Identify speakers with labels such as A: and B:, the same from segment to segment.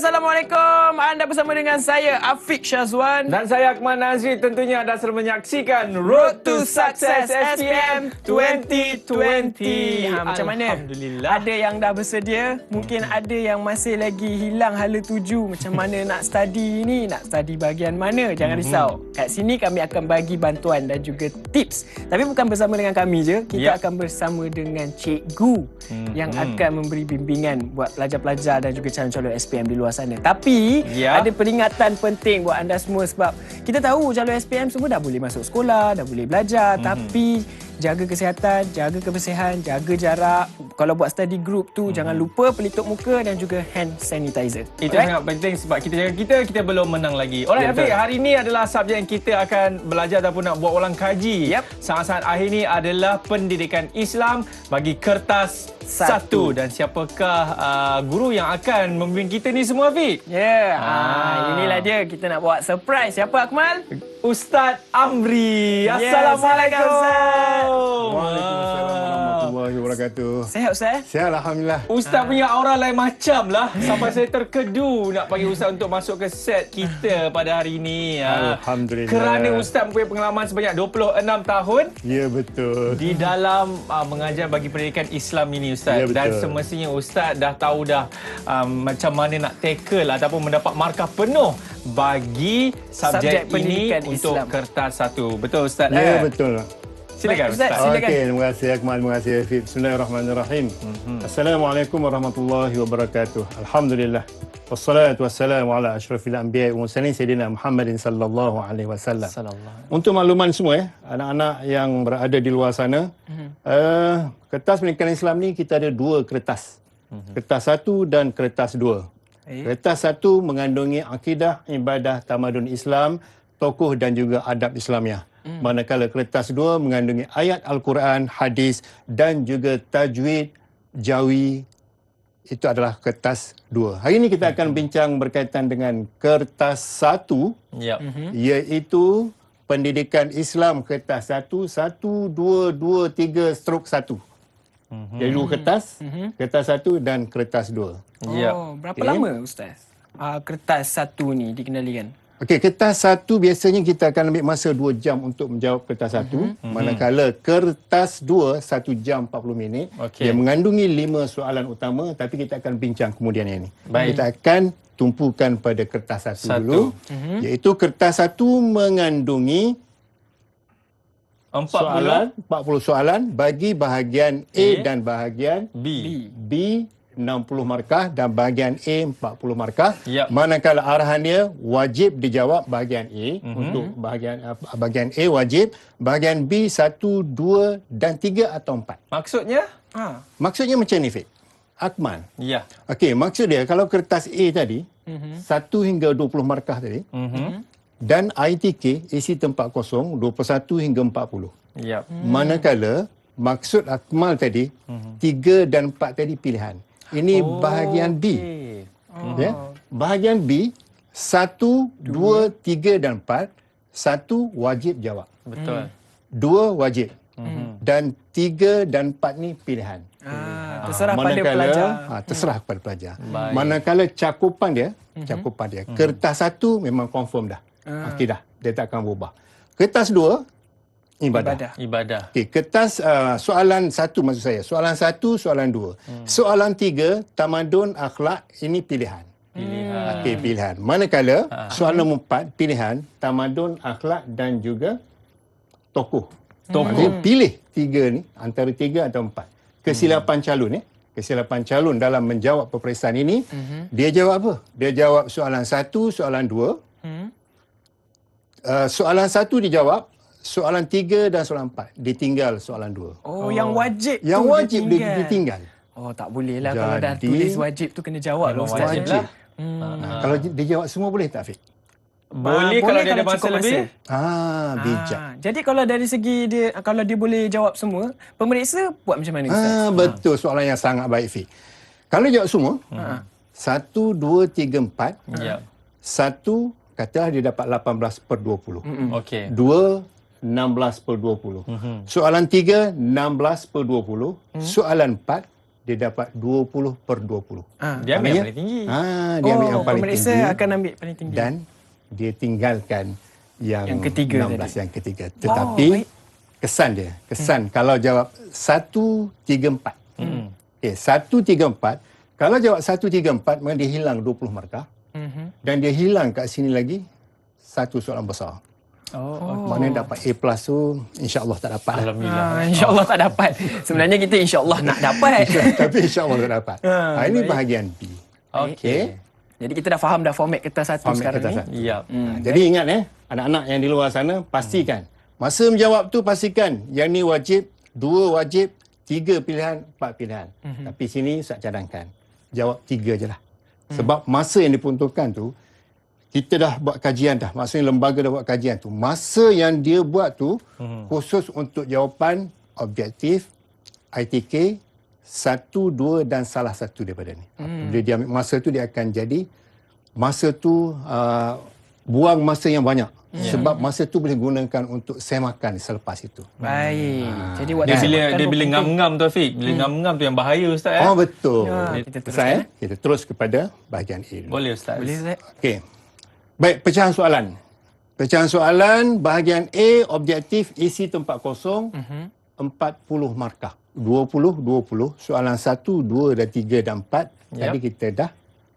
A: Assalamualaikum. Anda bersama dengan saya Afiq Syazwan
B: dan saya Akmal Nazri. Tentunya anda sedang menyaksikan Road to Success SPM 2020.
A: Macam mana?
B: Alhamdulillah.
A: Ada yang dah bersedia, mungkin ada yang masih lagi hilang hala tuju. Macam mana nak study ni, nak study bahagian mana? Jangan risau. Kat sini kami akan bagi bantuan dan juga tips. Tapi bukan bersama dengan kami je, kita akan bersama dengan cikgu yang akan memberi bimbingan buat pelajar-pelajar dan juga calon-calon SPM di luar sana. Tapi ada peringatan penting buat anda semua sebab kita tahu calon SPM semua dah boleh masuk sekolah, dah boleh belajar, tapi jaga kesihatan, jaga kebersihan, jaga jarak. Kalau buat study group tu jangan lupa pelitup muka dan juga hand sanitizer.
B: Itu sangat penting sebab kita jaga kita belum menang lagi. Alright, Afiq, hari ini adalah subjek yang kita akan belajar ataupun nak buat ulang kaji. Saat-saat akhir ni adalah pendidikan Islam bagi kertas 1. Dan siapakah guru yang akan membimbing kita ni semua, Afiq?
A: Inilah dia, kita nak buat surprise. Siapa, Akmal?
B: Ustaz Amri. Assalamualaikum.
C: Waalaikumsalam warahmatullahi wabarakatuh.
A: Sihat, Ustaz?
C: Sihat, Alhamdulillah.
B: Ustaz punya aura lain macam lah. Sampai saya terkedu nak panggil Ustaz untuk masuk ke set kita pada hari ini.
C: Alhamdulillah.
B: Kerana Ustaz mempunyai pengalaman sebanyak 26 tahun.
C: Ya, betul.
B: Di dalam mengajar bagi pendidikan Islam ini, Ustaz.
C: Ya, betul.
B: Dan semestinya Ustaz dah tahu dah macam mana nak tackle ataupun mendapat markah penuh bagi subjek ini untuk
A: Islam.
B: kertas 1. Betul, Ustaz?
C: Ya, betul.
B: Silakan, Ustaz.
A: Silakan.
C: Okey, terima kasih Akmal, terima kasih Afiq. Bismillahirrahmanirrahim. Assalamualaikum warahmatullahi wabarakatuh. Alhamdulillah. Wassalatu wassalamu ala asyrafil anbiya'i wal mursalin sayyidina Muhammadin sallallahu alaihi wasallam. Untuk makluman semua anak-anak yang berada di luar sana, kertas pendidikan Islam ni kita ada 2 kertas. Kertas 1 dan kertas 2. Kertas 1 mengandungi akidah, ibadah, tamadun Islam, tokoh dan juga adab Islamiah. Manakala kertas 2 mengandungi ayat Al-Quran, hadis dan juga tajwid, jawi. Itu adalah kertas 2. Hari ini kita akan bincang berkaitan dengan kertas 1, iaitu pendidikan Islam kertas 1, 1, 2, 2, 3, strok 1. Jadi 2 kertas, kertas 1 dan kertas 2.
A: Berapa lama, Ustaz, kertas 1 ni dikenalikan?
C: Okey, kertas 1 biasanya kita akan ambil masa 2 jam untuk menjawab kertas 1. Manakala kertas 2, 1 jam 40 minit. Dia mengandungi 5 soalan utama, tapi kita akan bincang kemudian yang ini. Kita akan tumpukan pada kertas 1 dulu. Iaitu kertas 1 mengandungi 40 soalan bagi bahagian A dan bahagian B 60 markah dan bahagian A 40 markah. Manakala arahan dia wajib dijawab bahagian A. Untuk bahagian A wajib, bahagian B 1, 2 dan 3 atau 4.
B: Maksudnya?
C: Maksudnya macam ni, Fik. Akmal. Okey, maksud dia kalau kertas A tadi 1 hingga 20 markah tadi. Dan ITK isi tempat kosong 21 hingga 40. Manakala maksud Akmal tadi 3 dan 4 tadi pilihan. Ini bahagian B. Bahagian B 1, 2, 3 dan 4. 1 wajib jawab.
B: Betul.
C: 2 wajib. Dan 3 dan 4 ni pilihan.
A: Terserah pada pelajar.
C: Terserah kepada pelajar. Manakala cakupan dia, kertas 1 memang confirm dah. Akidah. Dia tak akan berubah. Kertas 2 ibadah. Okey, kertas soalan 1 maksud saya. Soalan 1, soalan 2. Soalan 3, tamadun, akhlak, ini pilihan. Okey, pilihan. Manakala soalan nombor 4, pilihan, tamadun, akhlak dan juga tokoh. Maksudnya pilih 3 ni, antara 3 atau 4. Kesilapan calon kesilapan calon dalam menjawab peperiksaan ini, dia jawab apa? Dia jawab soalan 1, soalan 2. Soalan 1 dijawab, soalan 3 dan soalan 4 ditinggal soalan 2.
A: Yang wajib
C: ditinggal.
A: Tak boleh lah. Kalau dah tulis wajib tu kena jawab lah, Ustaz.
C: Wajib. Kalau dijawab semua boleh tak, Fik?
B: Boleh kalau dia ada masa lebih.
C: Bijak.
A: Jadi kalau dari segi dia, kalau dia boleh jawab semua, pemeriksa buat macam mana, Ustaz?
C: Betul, soalan yang sangat baik, Fik. Kalau jawab semua, 1, 2, 3, 4. 1, katalah dia dapat 18/20. 2, 16/20. Soalan 3, 16/20. Soalan 4, dia dapat 20/20.
B: Dia ambil yang
C: Maknanya,
B: paling tinggi.
C: Dia ambil yang paling
A: pemeriksa
C: tinggi
A: akan ambil paling tinggi.
C: dan dia tinggalkan yang
A: ketiga
C: 16
A: tadi.
C: yang ketiga. Tetapi
A: baik.
C: kesan kalau jawab 1, 3, 4. Okey, 1, 3, 4. Kalau jawab 1, 3, 4, maka dia hilang 20 markah. Dan dia hilang kat sini lagi satu soalan besar. Maknanya dapat A+ tu insya-Allah tak dapat.
B: Alhamdulillah.
A: InsyaAllah tak dapat. Sebenarnya kita insyaAllah nak dapat.
C: Tapi insya-Allah tak dapat. Ini bahagian B.
B: Okey.
A: Jadi kita dah faham dah format kertas satu
C: Format
A: sekarang
C: kertas
A: ni.
C: satu.
B: Ya.
C: Jadi ingat anak-anak yang di luar sana pastikan masa menjawab tu pastikan yang ni wajib, 2 wajib, 3 pilihan, 4 pilihan. Tapi sini Ustaz cadangkan jawab 3 je lah. Sebab masa yang diperuntukkan tu kita dah buat kajian dah. Maksudnya lembaga dah buat kajian tu. Masa yang dia buat tu khusus untuk jawapan objektif, ITK, 1, 2 dan salah satu daripada ni. Bila dia ambil masa tu dia akan jadi masa tu buang masa yang banyak. Sebab masa tu boleh gunakan untuk semakan selepas itu.
A: Baik. Jadi
B: Dia
A: waktu
B: bila
A: semakan
B: dia bila
A: penting.
B: ngam-ngam tu Afiq. Bila ngam-ngam tu yang bahaya Ustaz
C: Oh betul.
A: kita teruskan,
C: Saya kita terus kepada bahagian A dulu.
B: Boleh Ustaz.
A: Boleh Ustaz?
C: Okey. Baik, pecahan soalan. Pecahan soalan bahagian A objektif isi tempat kosong 40 markah. 20, 20. Soalan 1, 2 dan 3 dan 4. Tadi kita dah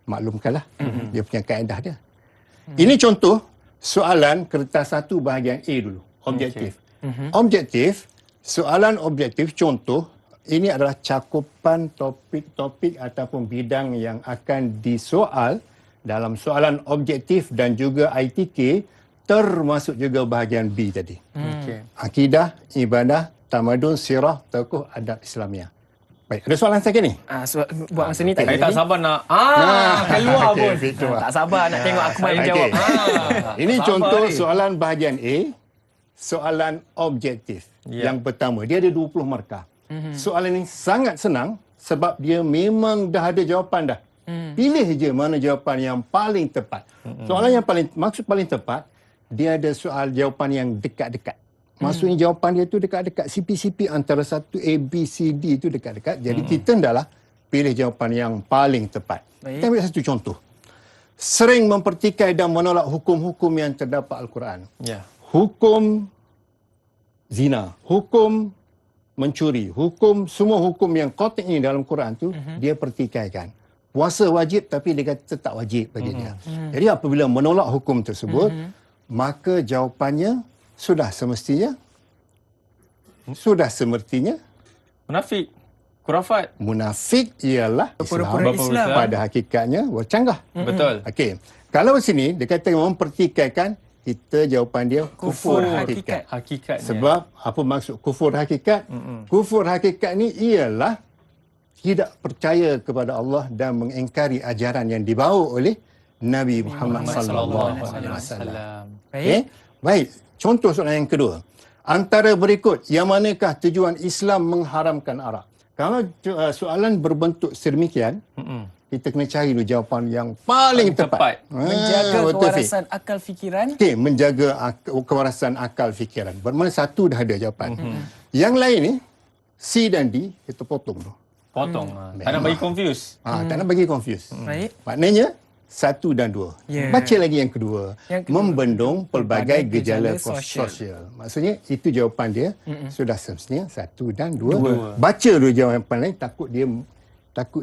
C: maklumkanlah dia punya kaedah dia. Ini contoh soalan kertas 1 bahagian A dulu. Objektif. Objektif, soalan objektif contoh ini adalah cakupan topik-topik ataupun bidang yang akan disoal dalam soalan objektif dan juga ITK termasuk juga bahagian B tadi. Akidah, ibadah, tamadun, sirah, tokoh, adab Islamiah. Baik, ada soalan saya ni?
A: Buat masa ni tak
B: Saya tak
A: jadi.
B: sabar nak keluar
C: okey,
B: pun.
C: Victor.
A: Tak sabar nak tengok Akmal
C: Okey.
A: jawab.
C: Ini
B: sabar
C: contoh
B: ni.
C: soalan bahagian A, soalan objektif.
B: Ya.
C: Yang pertama, dia ada 20 markah. Soalan ini sangat senang sebab dia memang dah ada jawapan dah. Pilih je mana jawapan yang paling tepat. Soalan yang maksud paling tepat, dia ada soal jawapan yang dekat-dekat. Maksudnya jawapan dia tu dekat-dekat. CP-CP antara satu A, B, C, D tu dekat-dekat. Jadi kita hendaklah pilih jawapan yang paling tepat.
A: Baik.
C: Kita ambil satu contoh. Sering mempertikai dan menolak hukum-hukum yang terdapat Al-Quran.
B: Ya.
C: Hukum zina, hukum mencuri, semua hukum yang qati' ni dalam Quran tu dia pertikaikan. Puasa wajib tapi dia kata tak wajib bagi dia. Jadi apabila menolak hukum tersebut, maka jawapannya sudah semestinya
B: Munafik. Khurafat.
C: munafik ialah
A: Pura-pura
C: Islam.
A: Islam.
C: Pada hakikatnya bercanggah.
B: Betul.
C: Okey. Kalau sini dia kata mempertikaikan, kita jawapan dia kufur
A: Kufur
C: hakikat.
B: Hakikatnya.
C: Sebab apa maksud kufur hakikat? Kufur hakikat ni ialah tidak percaya kepada Allah dan mengingkari ajaran yang dibawa oleh Nabi Muhammad sallallahu alaihi wasallam. Okey? Baik, contoh soalan yang kedua. Antara berikut, yang manakah tujuan Islam mengharamkan arak? Kalau soalan berbentuk sedemikian, kita kena cari dulu jawapan yang paling tepat.
A: Menjaga
C: betul, Fiq.
A: kewarasan akal fikiran.
C: Okey, menjaga kewarasan akal fikiran. Bermakna satu dah ada jawapan. Yang lain ni, C dan D, kita potong tu.
B: Potong. Tak nak bagi confuse.
C: Tak nak bagi confuse.
A: Baik.
C: Maknanya, 1 dan 2.
A: Ya.
C: Baca lagi yang kedua.
A: Yang kedua.
C: Membendung pelbagai gejala
A: sosial.
C: sosial. Maksudnya, itu jawapan dia. Sudah semestinya 1 dan 2. Baca dulu jawapan lain, takut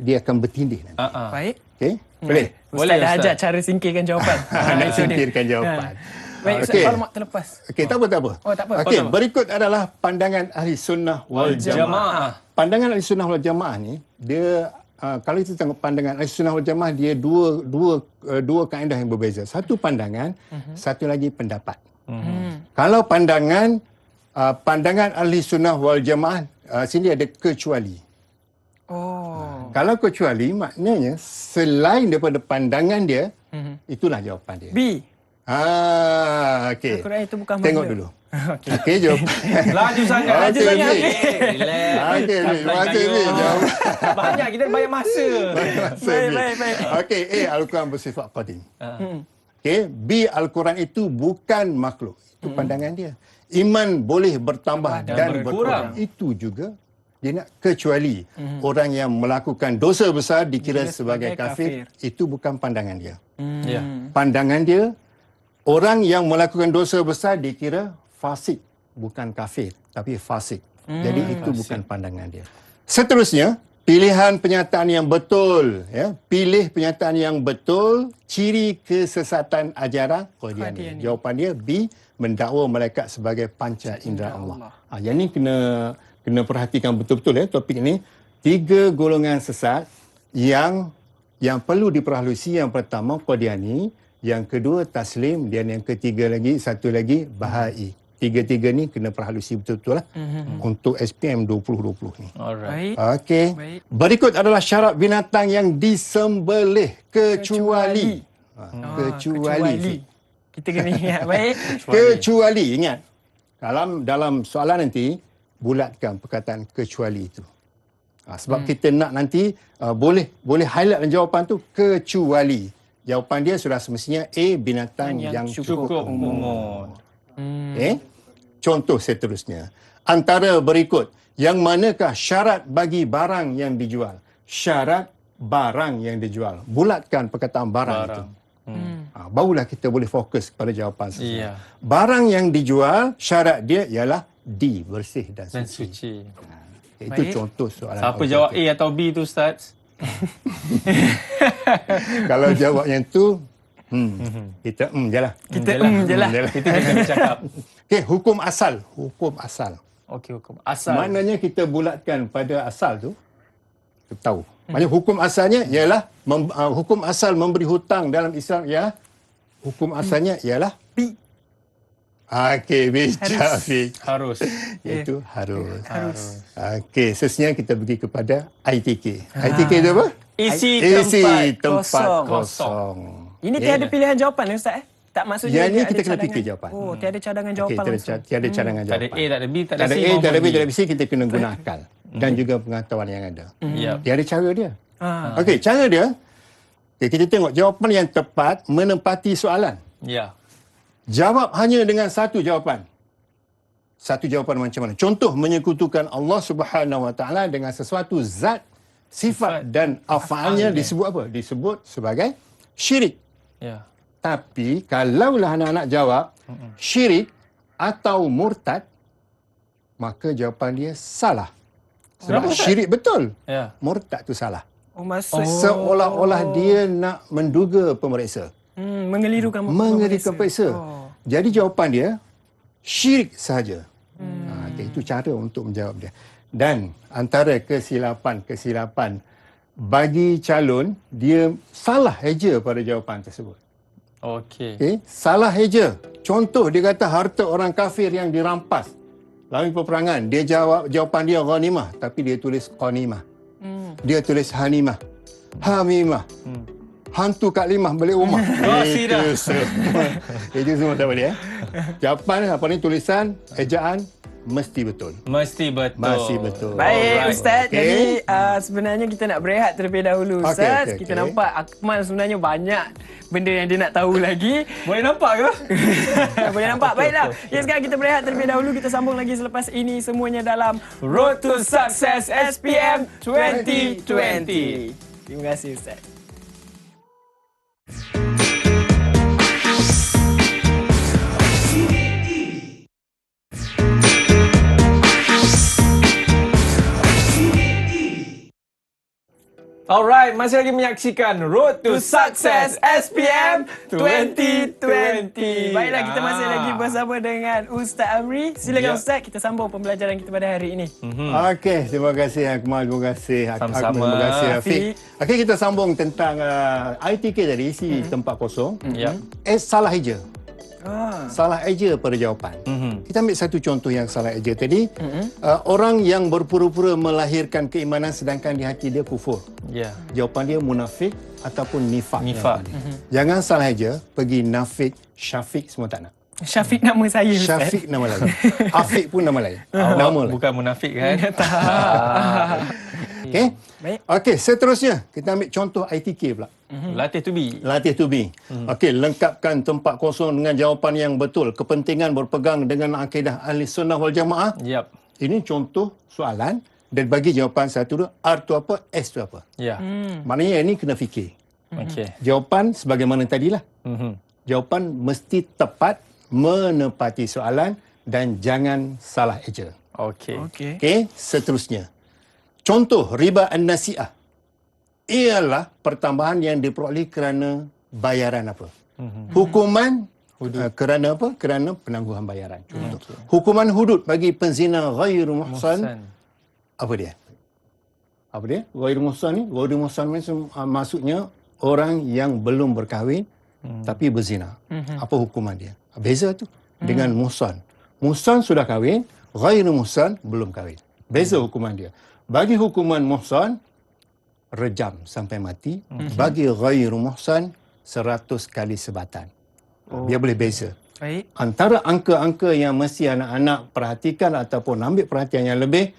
C: dia akan bertindih nanti.
A: Baik.
C: Okey? Boleh?
A: Ustaz
B: Boleh,
A: dah
B: Ustaz.
A: ajar cara singkirkan jawapan.
C: Nak
A: itu dia.
C: singkirkan jawapan.
A: Baik, Ustaz,
C: Okey.
A: maklumat terlepas.
C: Okey, tak apa.
A: Oh, tak apa.
C: Okey,
B: tak apa.
C: berikut adalah pandangan ahli sunnah wal jamaah.
B: Jamaah.
C: Pandangan ahli sunnah wal jamaah ni, dia kalau kita tengok pandangan ahli sunnah wal jamaah, dia dua kaedah yang berbeza. Satu pandangan, satu lagi pendapat. Kalau pandangan ahli sunnah wal jamaah, sini ada kecuali.
A: Oh.
C: Kalau kecuali, maknanya selain daripada pandangan dia, itulah jawapan dia.
A: B.
C: Okey.
A: Al-Quran itu bukan
C: Tengok
A: mana.
C: dulu. Okey, jawapan.
B: Laju sangat.
A: Laju
C: Okey,
A: sangat.
C: Fiq.
B: Relax.
C: Okey, Fiq. Okey, Fiq. Jawapan.
B: Banyak, kita banyak masa.
A: Baik.
C: Okey, A. Al-Quran bersifat qadim. Okey, B. Al-Quran itu bukan makhluk. Itu pandangan dia. Iman boleh bertambah dan
B: berkurang.
C: berkurang. Itu juga Dia nak kecuali orang yang melakukan dosa besar dikira sebagai kafir. Itu bukan pandangan dia.
B: Ya.
C: Pandangan dia, orang yang melakukan dosa besar dikira fasik. Bukan kafir, tapi fasik. Jadi itu bukan pandangan dia. Seterusnya, pilihan penyataan yang betul. Ya. Pilih penyataan yang betul, ciri kesesatan ajaran Qadiani. Jawapan dia B, mendakwa malaikat sebagai panca indera Allah. Yang ni kena perhatikan betul-betul ya topik ini. 3 golongan sesat yang perlu diperhalusi. Yang pertama Qadiani, yang kedua Taslim, dan yang ketiga lagi, satu lagi Bahai. 3 ni kena perhalusi betul-betul lah untuk SPM 2020 ni.
B: Alright.
C: Okey. Berikut adalah syarat binatang yang disembelih kecuali. Kecuali.
A: Kita kena ingat baik.
C: Kecuali, ingat. Dalam soalan nanti, bulatkan perkataan kecuali itu. Sebab kita nak nanti boleh highlight dalam jawapan tu kecuali. Jawapan dia sudah semestinya A, binatang yang cukup umur. Contoh seterusnya. Antara berikut, yang manakah syarat bagi barang yang dijual? Syarat barang yang dijual. Bulatkan perkataan barang itu. Barulah kita boleh fokus kepada jawapan sesuai. Barang yang dijual, syarat dia ialah D, bersih dan suci. Itu contoh soalan.
B: Siapa jawab A atau B tu, Ustaz?
C: Kalau jawab yang tu, kita je lah.
A: Kita je lah.
B: Kita jangan bercakap.
C: Okey, hukum asal. Hukum asal.
B: Okey, hukum asal.
C: Maknanya kita bulatkan pada asal tu, kita tahu. Maksudnya hukum asalnya ialah, hukum asal memberi hutang dalam Islam ialah, hukum asalnya ialah B. Okey, bijak Fiq.
B: Harus.
C: Iaitu harus. Okey, seterusnya kita pergi kepada ITK. ITK itu apa?
B: Isi
C: tempat kosong.
A: Ini tiada pilihan jawapan Ustaz Tak maksudnya
C: yang ni kita kena
A: cadangan.
C: fikir jawapan.
A: Oh, tiada cadangan jawapan langsung.
C: Tiada cadangan jawapan.
B: Tak ada A, tak ada B, tak
C: Tak
B: ada
C: ada
B: C.
C: A, tak ada B, tak ada C, kita kena guna akal. Dan juga pengetahuan yang ada. Dia ada cara dia. Okey, cara dia, kita tengok jawapan yang tepat menempati soalan.
B: Ya.
C: Jawab hanya dengan satu jawapan. Satu jawapan macam mana? Contoh, menyekutukan Allah Subhanahu Wa Taala dengan sesuatu zat, sifat dan af'alnya disebut apa? Disebut sebagai syirik.
B: Ya.
C: Tapi kalaulah anak-anak jawab syirik atau murtad, maka jawapan dia salah. Sebab syirik betul.
B: Ya.
C: Murtad tu salah.
A: Oh, maksud
C: Seolah-olah dia nak menduga pemeriksa.
A: mengelirukan
C: Pemeriksa. Jadi jawapan dia syirik sahaja. Itu cara untuk menjawab dia. Dan antara kesilapan bagi calon, dia salah eja pada jawapan tersebut.
B: Okey.
C: Salah eja. Contoh, dia kata harta orang kafir yang dirampas lalu peperangan. Dia jawab, jawapan dia ghanimah, tapi dia tulis qanimah. Dia tulis hanimah, hamimah. Hantu Kak Limah balik rumah. Itu semua tak boleh. Jawapan apa ni, tulisan, ejaan mesti betul.
B: Mesti betul.
C: Masih betul.
A: Baik, Ustaz. Jadi sebenarnya kita nak berehat terlebih dahulu, Ustaz. Kita nampak Akmal sebenarnya banyak benda yang dia nak tahu lagi.
B: Boleh nampak ke?
A: Boleh nampak. Baiklah. Ya, sekarang kita berehat terlebih dahulu. Kita sambung lagi selepas ini semuanya dalam Road to Success SPM 2020. Terima kasih, Ustaz.
B: Alright, masih lagi menyaksikan Road to Success SPM 2020.
A: Baiklah, kita masih lagi bersama dengan Ustaz Amri. Silakan Ustaz, kita sambung pembelajaran kita pada hari ini.
C: Okey, terima kasih Akmal, terima kasih
B: Sama-sama.
C: terima kasih Afiq. Okey, kita sambung tentang ITK tadi, isi tempat kosong. Salah eja. Salah eja pada jawapan. Kita ambil satu contoh yang salah eja tadi. Orang yang berpura-pura melahirkan keimanan sedangkan di hati dia kufur.
B: Ya.
C: Jawapan dia munafik ataupun nifak.
B: Nifak.
C: Jangan salah eja, pergi nafik, syafiq semua tak nak.
A: Syafiq nama saya, Ustaz.
C: Syafiq nama lain. Afiq pun nama lain. Nama lain.
B: Bukan munafik kan?
C: Okey.
A: Baik.
C: Okey, seterusnya kita ambil contoh ITK pula.
B: Latih to be.
C: Latih to be. Okey, lengkapkan tempat kosong dengan jawapan yang betul. Kepentingan berpegang dengan akidah Ahli Sunnah wal Jamaah.
B: Yap.
C: Ini contoh soalan dan bagi jawapan satu tu, R tu apa, S tu apa.
B: Ya.
C: Maknanya yang ni kena fikir.
B: Okey.
C: Jawapan sebagaimana tadilah. Jawapan mesti tepat, menepati soalan dan jangan salah eja.
B: Okey.
A: Okey.
C: Okey, seterusnya. Contoh riba an-nasi'ah ialah pertambahan yang diperoleh kerana bayaran apa? Hukuman kerana apa? Kerana penangguhan bayaran. Contoh. Hukuman hudud bagi penzina ghairu muhsan. Apa dia? Apa dia? Ghairu muhsan ni, ghairu muhsan maksudnya orang yang belum berkahwin tapi berzina. Apa hukuman dia? Beza tu dengan muhsan. Muhsan sudah kahwin, ghairu muhsan belum kahwin. Beza hukuman dia. Bagi hukuman muhsan, rejam sampai mati. Bagi ghairu muhsan, 100 kali sebatan. Dia boleh beza.
A: Baik.
C: Antara angka-angka yang mesti anak-anak perhatikan ataupun ambil perhatian yang lebih,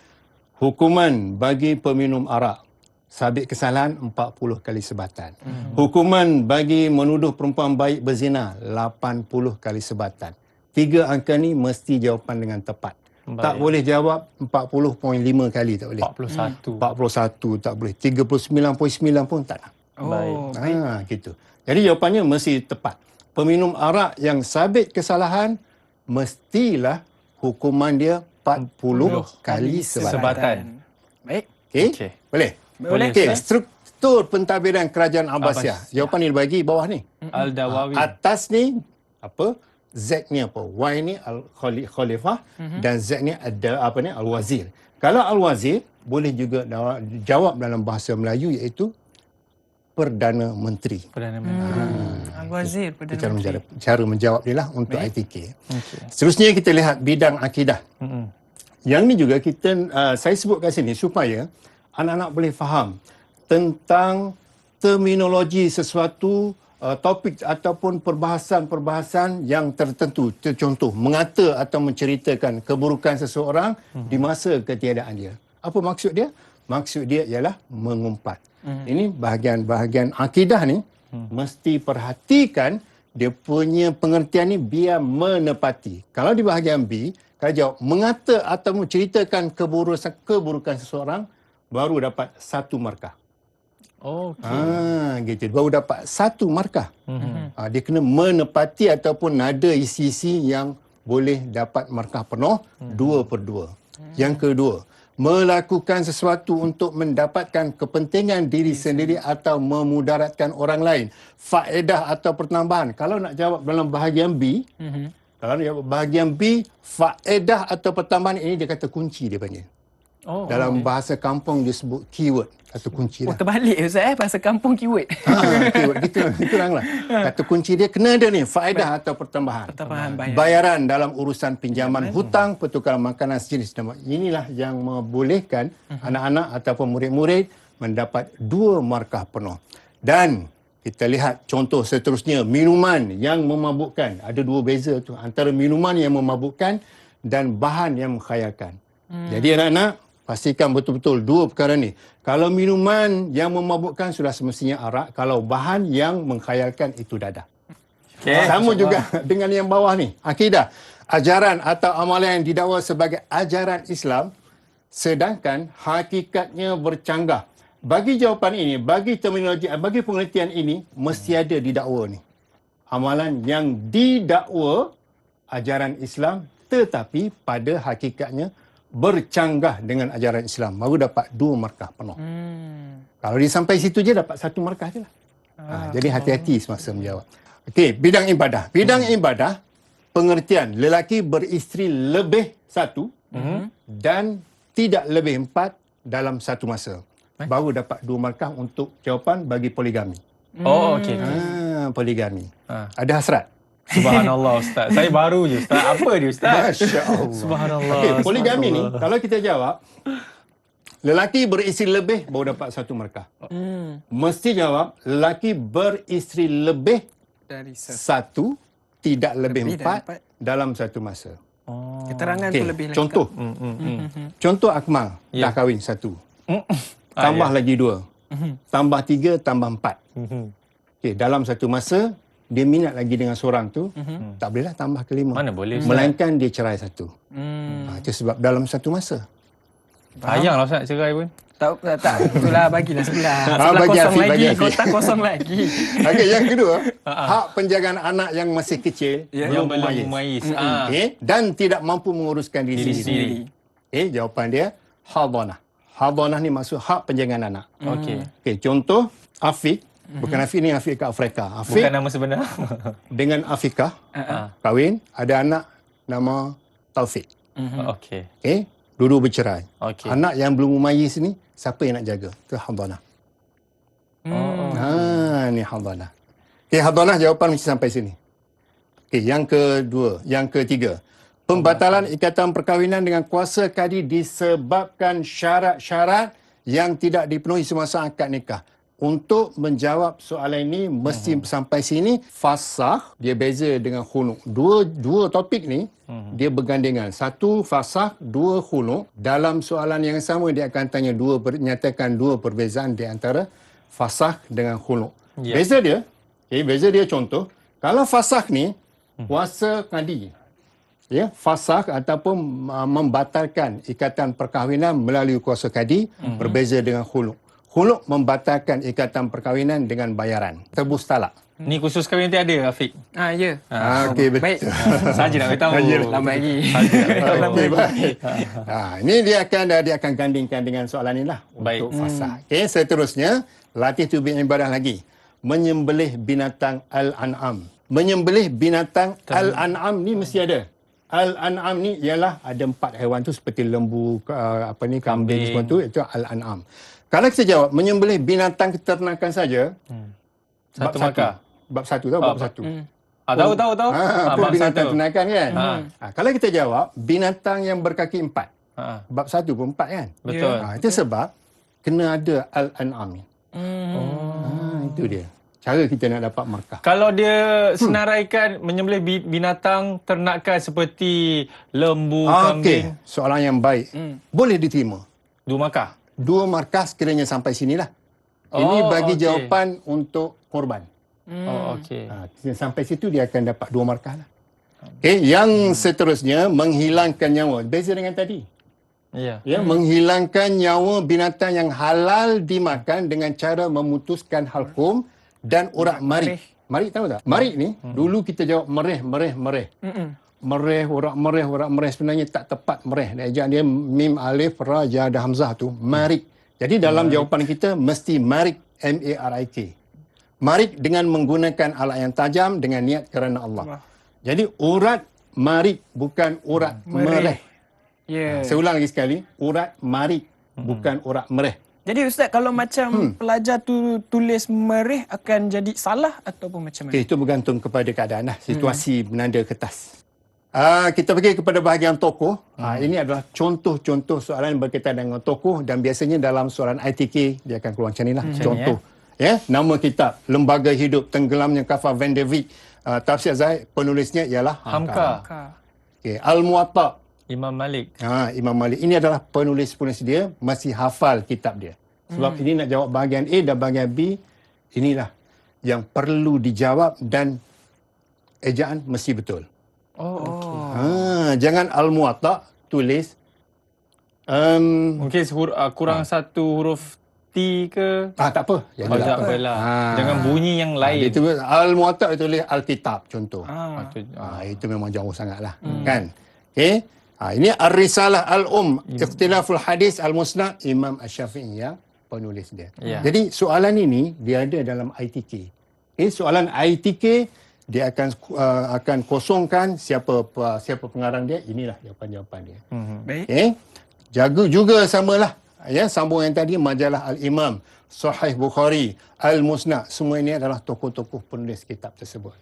C: hukuman bagi peminum arak, sabit kesalahan 40 kali sebatan. Hukuman bagi menuduh perempuan baik berzina, 80 kali sebatan. 3 angka ni mesti jawapan dengan tepat.
B: Baik.
C: Tak boleh jawab 40.5 kali, tak boleh.
B: 41.
C: 41 tak boleh. 39.9 pun tak nak.
B: Baik.
C: Gitu. Jadi jawapannya mesti tepat. Peminum arak yang sabit kesalahan, mestilah hukuman dia 40 kali sebatan.
A: Baik.
C: Okey?
B: Okey.
C: Boleh?
A: Boleh,
C: Okey,
A: Ustaz.
C: struktur pentadbiran kerajaan Abbasiyah. Jawapan ni dibagi bawah ni.
B: Al-Dawawi.
C: Atas ni apa? Z ni apa? Y ni al-khalifah dan Z ni ada apa ni? Al-wazir. Kalau al-wazir boleh juga jawab dalam bahasa Melayu iaitu Perdana Menteri.
B: Perdana Menteri.
A: Al-Wazir,
C: Itu
A: Perdana Menteri.
C: cara menjawab ni lah untuk
A: Baik.
C: ITK. Seterusnya kita lihat bidang akidah. Yang ni juga saya sebut kat sini supaya anak-anak boleh faham tentang terminologi sesuatu topik ataupun perbahasan-perbahasan yang tertentu. Contoh, mengata atau menceritakan keburukan seseorang di masa ketiadaan dia. Apa maksud dia? Maksud dia ialah mengumpat. Ini bahagian-bahagian akidah ni mesti perhatikan dia punya pengertian ni biar menepati. Kalau di bahagian B, kalau jawab mengata atau menceritakan keburukan seseorang, baru dapat 1 markah.
B: Okey.
C: Gitu. Baru dapat 1 markah. Dia kena menepati ataupun nada isi-isi yang boleh dapat markah penuh 2/2. Yang kedua, melakukan sesuatu untuk mendapatkan kepentingan diri sendiri atau memudaratkan orang lain. Faedah atau pertambahan. Kalau nak jawab dalam bahagian B, kalau nak jawab bahagian B, faedah atau pertambahan ini dia kata kunci dia panggil. Dalam bahasa kampung dia sebut keyword atau kunci
A: Oh,
C: lah.
A: terbalik Ustaz bahasa kampung keyword.
C: Keyword gitu lah. Kata kunci dia kena ada ni, faedah atau pertambahan.
A: Pertambahan bayar.
C: Bayaran dalam urusan pinjaman hutang, pertukaran makanan sejenis. Inilah yang membolehkan anak-anak ataupun murid-murid mendapat 2 markah penuh. Dan kita lihat contoh seterusnya, minuman yang memabukkan. Ada 2 beza tu antara minuman yang memabukkan dan bahan yang menghayalkan. Jadi anak-anak, pastikan betul-betul 2 perkara ni. Kalau minuman yang memabukkan sudah semestinya arak. Kalau bahan yang menghayalkan itu dadah. Sama juga dengan yang bawah ni. Akidah. Ajaran atau amalan yang didakwa sebagai ajaran Islam sedangkan hakikatnya bercanggah. Bagi jawapan ini, bagi terminologi, bagi pengertian ini, mesti ada didakwa ni. Amalan yang didakwa ajaran Islam tetapi pada hakikatnya bercanggah dengan ajaran Islam. Baru dapat 2 markah penuh. Kalau dia sampai situ je dapat 1 markah je lah. Jadi hati-hati semasa menjawab. Okey, bidang ibadah. Bidang ibadah, pengertian lelaki beristeri lebih 1 dan tidak lebih 4 dalam satu masa. Baru dapat 2 markah untuk jawapan bagi poligami.
B: Okey.
C: Poligami. Ada hasrat?
B: Subhanallah Ustaz. Saya baru je Ustaz. Apa dia Ustaz?
C: Masya Allah.
B: Subhanallah.
C: Okey, poligami ni kalau kita jawab lelaki beristeri lebih baru dapat 1 markah. Mesti jawab lelaki beristeri lebih
A: Dari
C: 1 tidak lebih
A: Lebih dari
C: 4 dalam satu masa.
A: keterangan tu
C: Okey,
A: lebih lengkap.
C: contoh. Contoh Akmal dah kahwin 1. Tambah lagi 2. Tambah 3, tambah 4. Okey, dalam satu masa dia minat lagi dengan seorang tu, tak bolehlah tambah ke 5.
B: Mana boleh Ustaz?
C: Melainkan dia cerai 1. Itu sebab dalam satu masa.
B: Sayanglah Ustaz nak cerai pun.
A: Tak. Itulah bagilah sebelah. Sebelah
C: bagi
A: kosong
C: Afiq,
A: lagi.
C: bagi Afiq.
A: Kotak kosong lagi.
C: Okey, yang kedua, hak penjagaan anak yang masih kecil
B: Yang belum
C: memayis.
B: memayis.
C: Okey, dan tidak mampu menguruskan diri
B: Diri
C: sendiri.
B: sendiri.
C: Okey, jawapan dia hadanah. Hadanah ni maksud hak penjagaan anak.
B: Okey.
C: Okey, contoh Afiq, bukan Afiq ni, Afiq kat Afrika. Afiq
B: Bukan nama sebenar.
C: dengan Afika kahwin, ada anak nama Taufik.
B: Okey.
C: Okey, dulu bercerai.
B: Okey.
C: Anak yang belum memayis ni, siapa yang nak jaga? Itu hadanah. Ni hadanah. Okey, hadanah jawapan mesti sampai sini. Okey, yang kedua, yang ketiga. Pembatalan ikatan perkahwinan dengan kuasa kadi disebabkan syarat-syarat yang tidak dipenuhi semasa akad nikah. Untuk menjawab soalan ini mesti sampai sini. Fasakh dia beza dengan khuluk. Dua topik ni dia bergandengan. Satu fasakh, dua khuluk. Dalam soalan yang sama dia akan tanya nyatakan dua perbezaan di antara fasakh dengan khuluk.
B: Ya.
C: Beza dia contoh, kalau fasakh ni kuasa kadi. Ya, fasakh ataupun membatalkan ikatan perkahwinan melalui kuasa kadi berbeza dengan khuluk. Khuluk membatalkan ikatan perkahwinan dengan bayaran. Tebus talak.
B: Ni khusus kahwin nanti ada Afiq.
A: Ya.
C: Okey, betul.
A: Baik.
B: Saja nak beritahu.
A: Lambat lagi.
C: Okey, baik. Ini dia akan gandingkan dengan soalan ini lah
B: Baik.
C: untuk fasakh. Okey, seterusnya latih tubuh ibadah lagi. Menyembelih binatang al-an'am. Menyembelih binatang al-an'am ni mesti ada. Al-an'am ni ialah ada 4 haiwan tu seperti lembu, kambing semua tu, itu al-an'am. Kalau kita jawab menyembelih binatang keternakan saja,
B: Satu markah.
C: Bab 1 tahu bab 1.
B: Tahu.
C: Apa
B: Bab
C: binatang
B: 1.
C: ternakan kan? Kalau kita jawab binatang yang berkaki 4. Bab 1 pun 4 kan?
B: Betul.
C: Itu sebab kena ada al-an'am ni. Itu dia. Cara kita nak dapat markah.
B: Kalau dia senaraikan menyembelih binatang ternakan seperti lembu, kambing,
C: Okey, soalan yang baik. Boleh diterima.
B: 2 markah.
C: 2 markah sekiranya sampai sinilah. Ini bagi
B: okey.
C: jawapan untuk korban.
B: Okey.
C: Sampai situ dia akan dapat 2 markah lah. Okey, yang seterusnya menghilangkan nyawa. Beza dengan tadi.
B: Ya.
C: Ya, menghilangkan nyawa binatang yang halal dimakan dengan cara memutuskan halkum dan urat marik. Marik tahu tak? Marik ni dulu kita jawab mereh. Mereh, urat mereh sebenarnya tak tepat mereh. Ejaan dia mim alif ra ja ada hamzah tu marik. Jadi dalam jawapan kita mesti marik, M-A-R-I-K. Marik dengan menggunakan alat yang tajam dengan niat kerana Allah. Jadi urat marik bukan urat mereh.
A: Ya.
C: Saya ulang lagi sekali, urat marik bukan urat mereh.
A: Jadi Ustaz, kalau macam pelajar tu tulis merih akan jadi salah ataupun macam mana?
C: Okay, itu bergantung kepada keadaan lah, situasi menanda kertas. Kita pergi kepada bahagian tokoh. Ini adalah contoh-contoh soalan berkaitan dengan tokoh dan biasanya dalam soalan ITK dia akan keluar macam ni lah. Contoh. Nama kitab, Lembaga Hidup Tenggelamnya Kapal Van der Wijk. Tafsir Zaid, penulisnya ialah
B: Hamka.
C: Okay. Al-Muwatta.
B: Imam Malik.
C: Imam Malik. Ini adalah penulis-penulis dia masih hafal kitab dia. Sebab ini nak jawab bahagian A dan bahagian B. Inilah yang perlu dijawab dan ejaan mesti betul. Jangan Al-Muwatta tulis
B: Mungkin kurang satu huruf T ke?
C: tak apa.
B: Tak apalah. Jangan bunyi yang lain.
C: Itu Al-Muwatta tulis Al-Kitab contoh.
B: Itu.
C: Itu memang jauh sangatlah. Kan? Okey. Ini Ar-Risalah Al-Um, Ikhtilaful Hadis Al-Musnad, Imam Asy-Syafi'i yang penulis dia.
B: Ya.
C: Jadi soalan ini dia ada dalam ITK. Soalan ITK dia akan kosongkan siapa pengarang dia. Inilah jawapan-jawapan dia.
A: Baik.
C: Jaga juga samalah. Sambung yang tadi majalah Al-Imam, Sahih Bukhari, Al-Musnad, semua ini adalah tokoh-tokoh penulis kitab tersebut.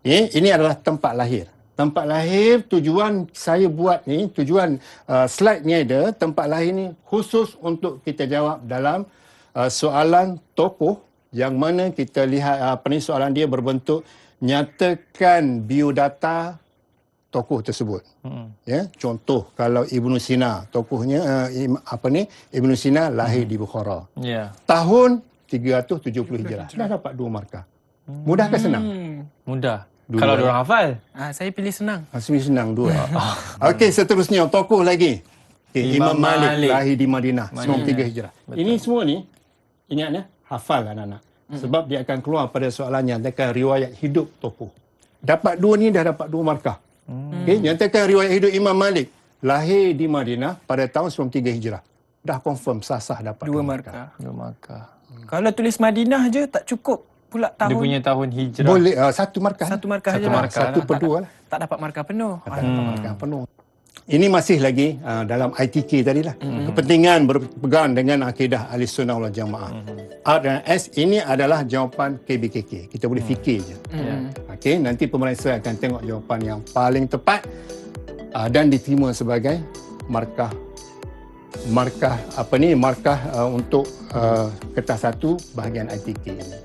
C: Ini adalah tempat lahir. Tempat lahir, tujuan saya buat ni, tujuan slide ni ada, tempat lahir ni khusus untuk kita jawab dalam soalan tokoh yang mana kita lihat soalan dia berbentuk nyatakan biodata tokoh tersebut. Contoh kalau Ibnu Sina, tokohnya Ibnu Sina lahir di Bukhara. Tahun 370 Hijrah. Dah dapat 2 markah. Mudah ke senang?
B: Mudah.
C: Dua.
B: Kalau diorang hafal.
A: Saya pilih senang.
C: Senang 2. Okey, seterusnya tokoh lagi. Imam Malik
B: Malik.
C: lahir di Madinah 93 Hijrah. Ini semua ni ingat hafal anak-anak. Sebab dia akan keluar pada soalan yang nyatakan riwayat hidup tokoh. Dapat dua ni dah dapat 2 markah. Okey, nyatakan riwayat hidup Imam Malik lahir di Madinah pada tahun 93 Hijrah. Dah confirm sah-sah dapat
A: 2
C: 2
A: markah.
B: 2 markah.
A: Kalau tulis Madinah je tak cukup pula
B: Dia
A: tahun.
B: punya tahun hijrah.
C: Boleh 1 markah.
A: 1 markah
B: Satu
A: je
B: markah
C: Satu
B: lah.
C: per 2 lah.
A: Tak dapat markah penuh.
C: Tak dapat markah penuh. Ini masih lagi dalam ITK tadilah. Kepentingan berpegang dengan akidah Ahli Sunnah wal Jamaah. R dan S ini adalah jawapan KBKK. Kita boleh fikir je. Okey, nanti pemeriksa akan tengok jawapan yang paling tepat dan diterima sebagai markah untuk kertas 1 bahagian ITK ini.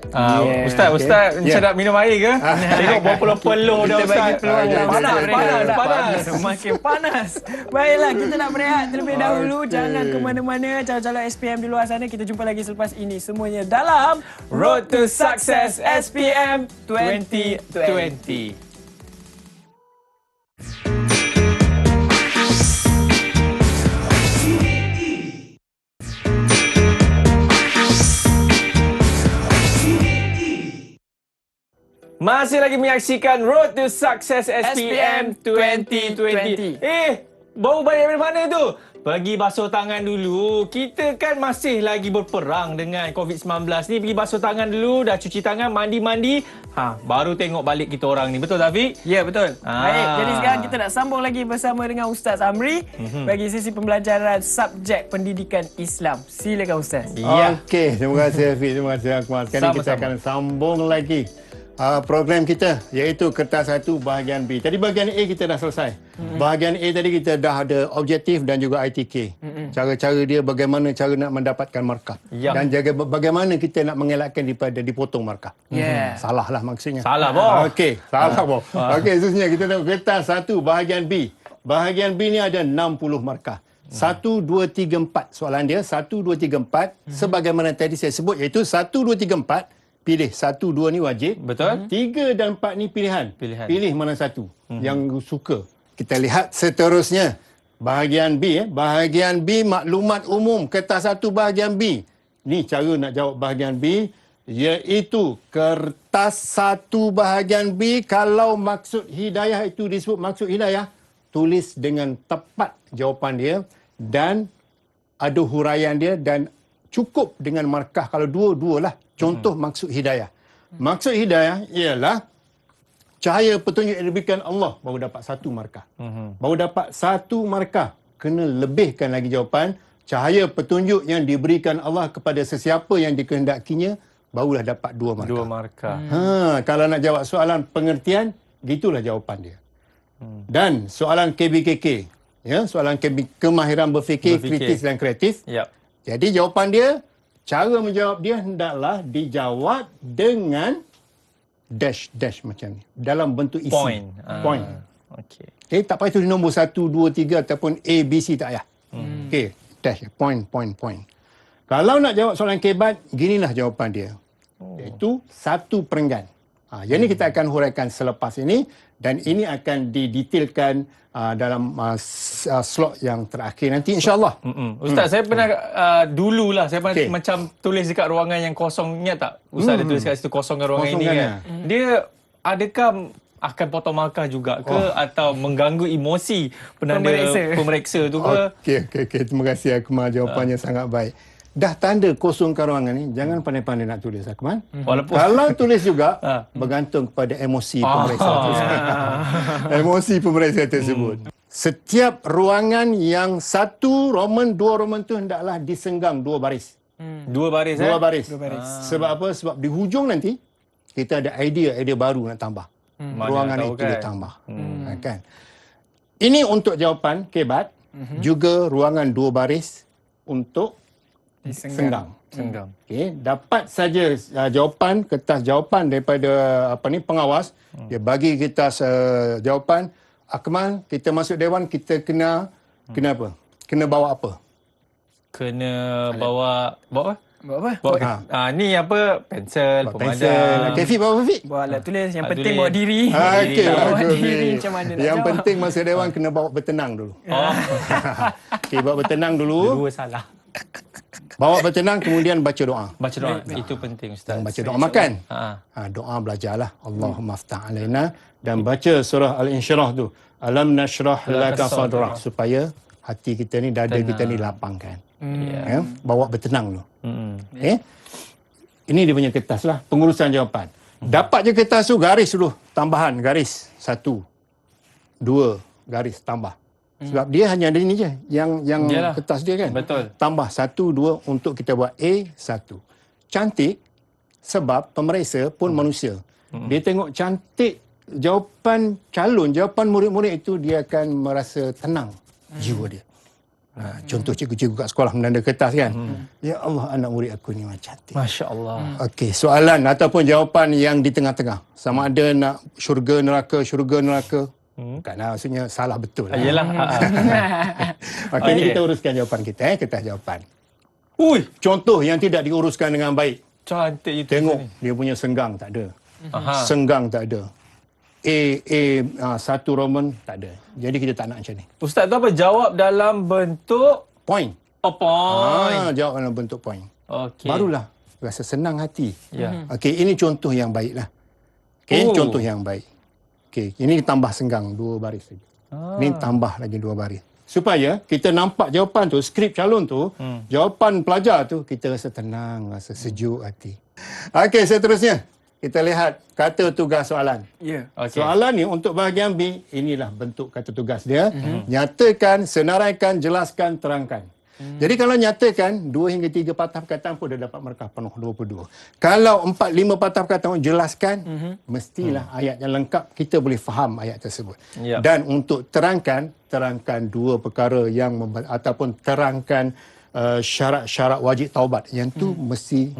B: Ustaz macam nak minum air ke? Tengok berapa peluh dah
A: Kita
B: Ustaz.
A: bagi peluang
C: Panas,
A: Ustaz.
B: panas.
A: Makin panas. Baiklah, kita nak berehat terlebih dahulu. Jangan ke mana-mana. Calon-calon SPM di luar sana. Kita jumpa lagi selepas ini. Semuanya dalam
B: Road to Success SPM 2020. Masih lagi menyaksikan Road to Success SPM 2020. Baru balik dari mana tu? Pergi basuh tangan dulu. Kita kan masih lagi berperang dengan COVID-19 ni. Pergi basuh tangan dulu, dah cuci tangan, mandi-mandi. Baru tengok balik kita orang ni. Betul Taufik?
A: Ya, betul. Baik, jadi sekarang kita nak sambung lagi bersama dengan Ustaz Amri bagi sesi pembelajaran subjek pendidikan Islam. Silakan Ustaz.
B: Ya.
C: Okey, terima kasih Hafiz, terima kasih Akmal. Sekarang kita akan sambung lagi program kita, iaitu kertas 1 bahagian B. Tadi bahagian A kita dah selesai. Bahagian A tadi kita dah ada objektif dan juga ITK. Cara-cara dia, bagaimana cara nak mendapatkan markah. Dan bagaimana kita nak mengelakkan daripada dipotong markah. Salah lah maksudnya.
B: Salah, boh.
C: Okey, salah boh. Okey, khususnya kita tengok kertas 1 bahagian B. Bahagian B ni ada 60 markah. 1, 2, 3, 4 soalan dia. 1, 2, 3, 4. Sebagaimana tadi saya sebut, iaitu 1, 2, 3, 4. Pilih 1, 2 ni wajib.
B: Betul.
C: 3 dan 4 ni pilihan. Pilih mana satu yang suka. Kita lihat seterusnya. Bahagian B. Bahagian B, maklumat umum. Kertas 1 bahagian B. Ni cara nak jawab bahagian B. Iaitu kertas 1 bahagian B. Kalau maksud hidayah itu disebut maksud hidayah, tulis dengan tepat jawapan dia. Dan ada huraian dia dan cukup dengan markah. Kalau dua lah. Contoh maksud hidayah. Maksud hidayah ialah cahaya petunjuk yang diberikan Allah, baru dapat 1 markah. Baru dapat 1 markah. Kena lebihkan lagi jawapan. Cahaya petunjuk yang diberikan Allah kepada sesiapa yang dikehendakinya, barulah dapat 2 markah.
B: 2 markah.
C: Kalau nak jawab soalan pengertian, gitulah jawapan dia. Dan soalan KBKK, soalan kemahiran berfikir, kritis dan kreatif. Jadi jawapan dia, cara menjawab dia hendaklah dijawab dengan dash macam ni. Dalam bentuk isi. Point. Okey, tak payah tulis nombor 1, 2, 3 ataupun A, B, C, tak payah. Okey, dash. Point. Kalau nak jawab soalan kebat, ginilah jawapan dia. Iaitu 1 perenggan. Yang ini kita akan huraikan selepas ini. Dan ini akan didetailkan dalam slot yang terakhir nanti, insyaAllah.
B: Ustaz, saya pernah dululah saya pernah macam tulis dekat ruangan yang kosong. Ingat tak? Ustaz dia tulis kat situ kosongkan ruangan ini kan. Dia adakah akan potong markah juga ke atau mengganggu emosi pemeriksa tu ke?
C: Okey. Terima kasih Akmal, jawapannya sangat baik. Dah tanda kosongkan ruangan ni, jangan pandai-pandai nak tulis, Akmal.
B: Walaupun
C: kalau tulis juga, bergantung kepada emosi pemeriksa tersebut. Emosi pemeriksa tersebut. Setiap ruangan yang 1 Roman, 2 Roman tu hendaklah disenggang 2 baris.
B: 2 baris.
C: 2 baris. Sebab apa? Sebab di hujung nanti, kita ada idea baru nak tambah. Ruangan itu dia tambah. Kan? Ini untuk jawapan kebat. Juga ruangan 2 baris untuk senggang. Okey, dapat saja jawapan, kertas jawapan daripada pengawas. Dia bagi kita jawapan. Akmal, kita masuk dewan, kita kena apa? Kena bawa apa?
B: Kena bawa apa? Ni pensel,
C: pemadam. Okey, Fik, bawa apa, Fik?
A: Bawa alat tulis. Yang penting bawa diri.
C: Okey,
A: bawa diri macam mana nak
C: yang
A: jawab.
C: penting masa dewan kena bawa bertenang dulu. Okey, bawa bertenang dulu.
B: Dua salah.
C: Bawa bertenang, kemudian baca doa.
B: Baca doa. Itu penting, Ustaz.
C: Baca doa makan.
B: Ha.
C: Doa belajarlah. Allahumma aftah alaina. Dan baca surah Al-Insyirah tu. Alam nashrah laka sadrak. Supaya hati kita ni, dada kita ni lapangkan. Ya? Bawa bertenang tu. Okay? Ini dia punya kertas lah. Pengurusan jawapan. Dapat je kertas tu, garis dulu. Tambahan, garis. 1, 2, garis, tambah. Sebab dia hanya ada ini je. Yang kertas dia kan.
B: Betul.
C: Tambah 1, 2 untuk kita buat A1. Cantik sebab pemeriksa pun manusia. Dia tengok cantik jawapan calon, jawapan murid-murid itu, dia akan merasa tenang jiwa dia. Contoh cikgu-cikgu kat sekolah menanda kertas kan. Ya Allah, anak murid aku ni macam cantik.
B: Masya Allah.
C: Okey, soalan ataupun jawapan yang di tengah-tengah. Sama ada nak syurga neraka. Bukanlah, maksudnya salah betul lah.
B: Yelah.
C: Okey, ni kita uruskan jawapan kita. Kertas jawapan.
B: Ui,
C: Contoh yang tidak diuruskan dengan baik.
B: cantik itu.
C: Tengok, dia punya senggang tak ada. Senggang tak ada. satu Roman tak ada. Jadi kita tak nak macam ni.
B: Ustaz tu apa? Jawab dalam bentuk
C: Point.
B: point.
C: Jawab dalam bentuk point.
B: Okey.
C: Barulah rasa senang hati.
B: Ya.
C: Okey, ini contoh yang baik lah. Okey, contoh yang baik. Okey, ini tambah senggang 2 baris saja. Ini tambah lagi 2 baris. Supaya kita nampak jawapan tu, skrip calon tu, jawapan pelajar tu, kita rasa tenang, rasa sejuk hati. Okey, seterusnya. Kita lihat kata tugas soalan.
A: Ya.
B: Okey.
C: Soalan ni untuk bahagian B, inilah bentuk kata tugas dia. Nyatakan, senaraikan, jelaskan, terangkan. Jadi kalau nyatakan 2 hingga 3 patah perkataan pun dah dapat markah penuh 22. Kalau 4-5 patah perkataan jelaskan, mestilah ayat yang lengkap, kita boleh faham ayat tersebut.
B: Yep.
C: Dan untuk terangkan 2 perkara yang ataupun terangkan syarat-syarat wajib taubat. Yang tu mesti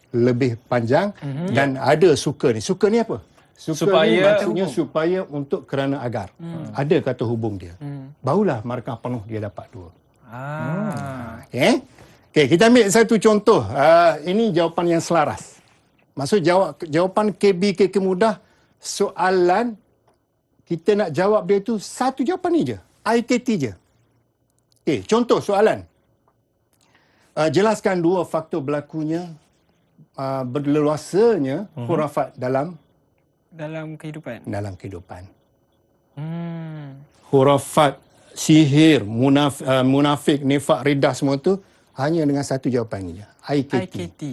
C: lebih panjang dan ada suka ni. Suka ni apa? Suka ni maksudnya supaya untuk kerana agar. Ada kata hubung dia. Barulah markah penuh dia dapat 2. Okey. Okey, kita ambil satu contoh. Ini jawapan yang selaras. Maksud jawapan KK mudah, soalan kita nak jawab dia tu satu jawapan ni je. IKT je. Okey, contoh soalan. Jelaskan 2 faktor berlakunya berleluasanya khurafat dalam
A: kehidupan.
C: Khurafat, sihir, munafik, nifak, ridah, semua tu hanya dengan satu jawapan ni. IKT.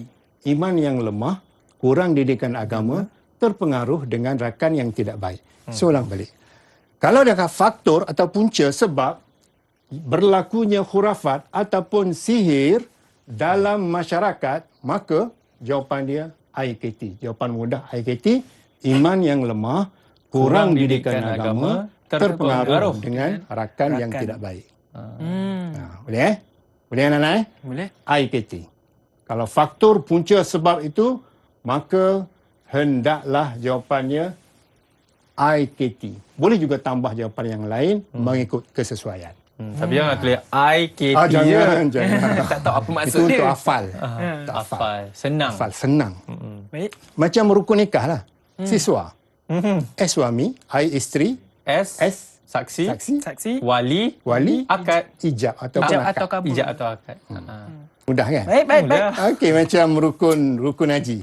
C: Iman yang lemah, kurang didikan agama, terpengaruh dengan rakan yang tidak baik. Soalan balik. Kalau ada faktor atau punca sebab berlakunya khurafat ataupun sihir dalam masyarakat, maka jawapan dia IKT. Jawapan mudah IKT. Iman yang lemah, kurang didikan agama, terpengaruh dengan rakan yang tidak baik. Boleh? Boleh anak-anak?
A: Boleh.
C: IKT. Kalau faktor punca sebab itu, maka hendaklah jawapannya IKT. Boleh juga tambah jawapan yang lain mengikut kesesuaian.
B: Tapi jangan tulis IKT.
C: Jangan.
A: Tak tahu apa maksud
C: itu
A: dia.
C: untuk hafal. Untuk
B: Hafal. Senang.
C: Hafal, senang.
A: Baik.
C: Macam rukun nikah lah. Siswa. S suami, I isteri,
B: S. Saksi.
A: Saksi.
B: Wali. Akad.
C: Ijab ataupun
A: Ijab
C: akad.
A: atau kabul.
B: Ijab atau akad.
C: Mudah kan?
A: Baik.
B: Mudah.
C: Okey, macam rukun haji.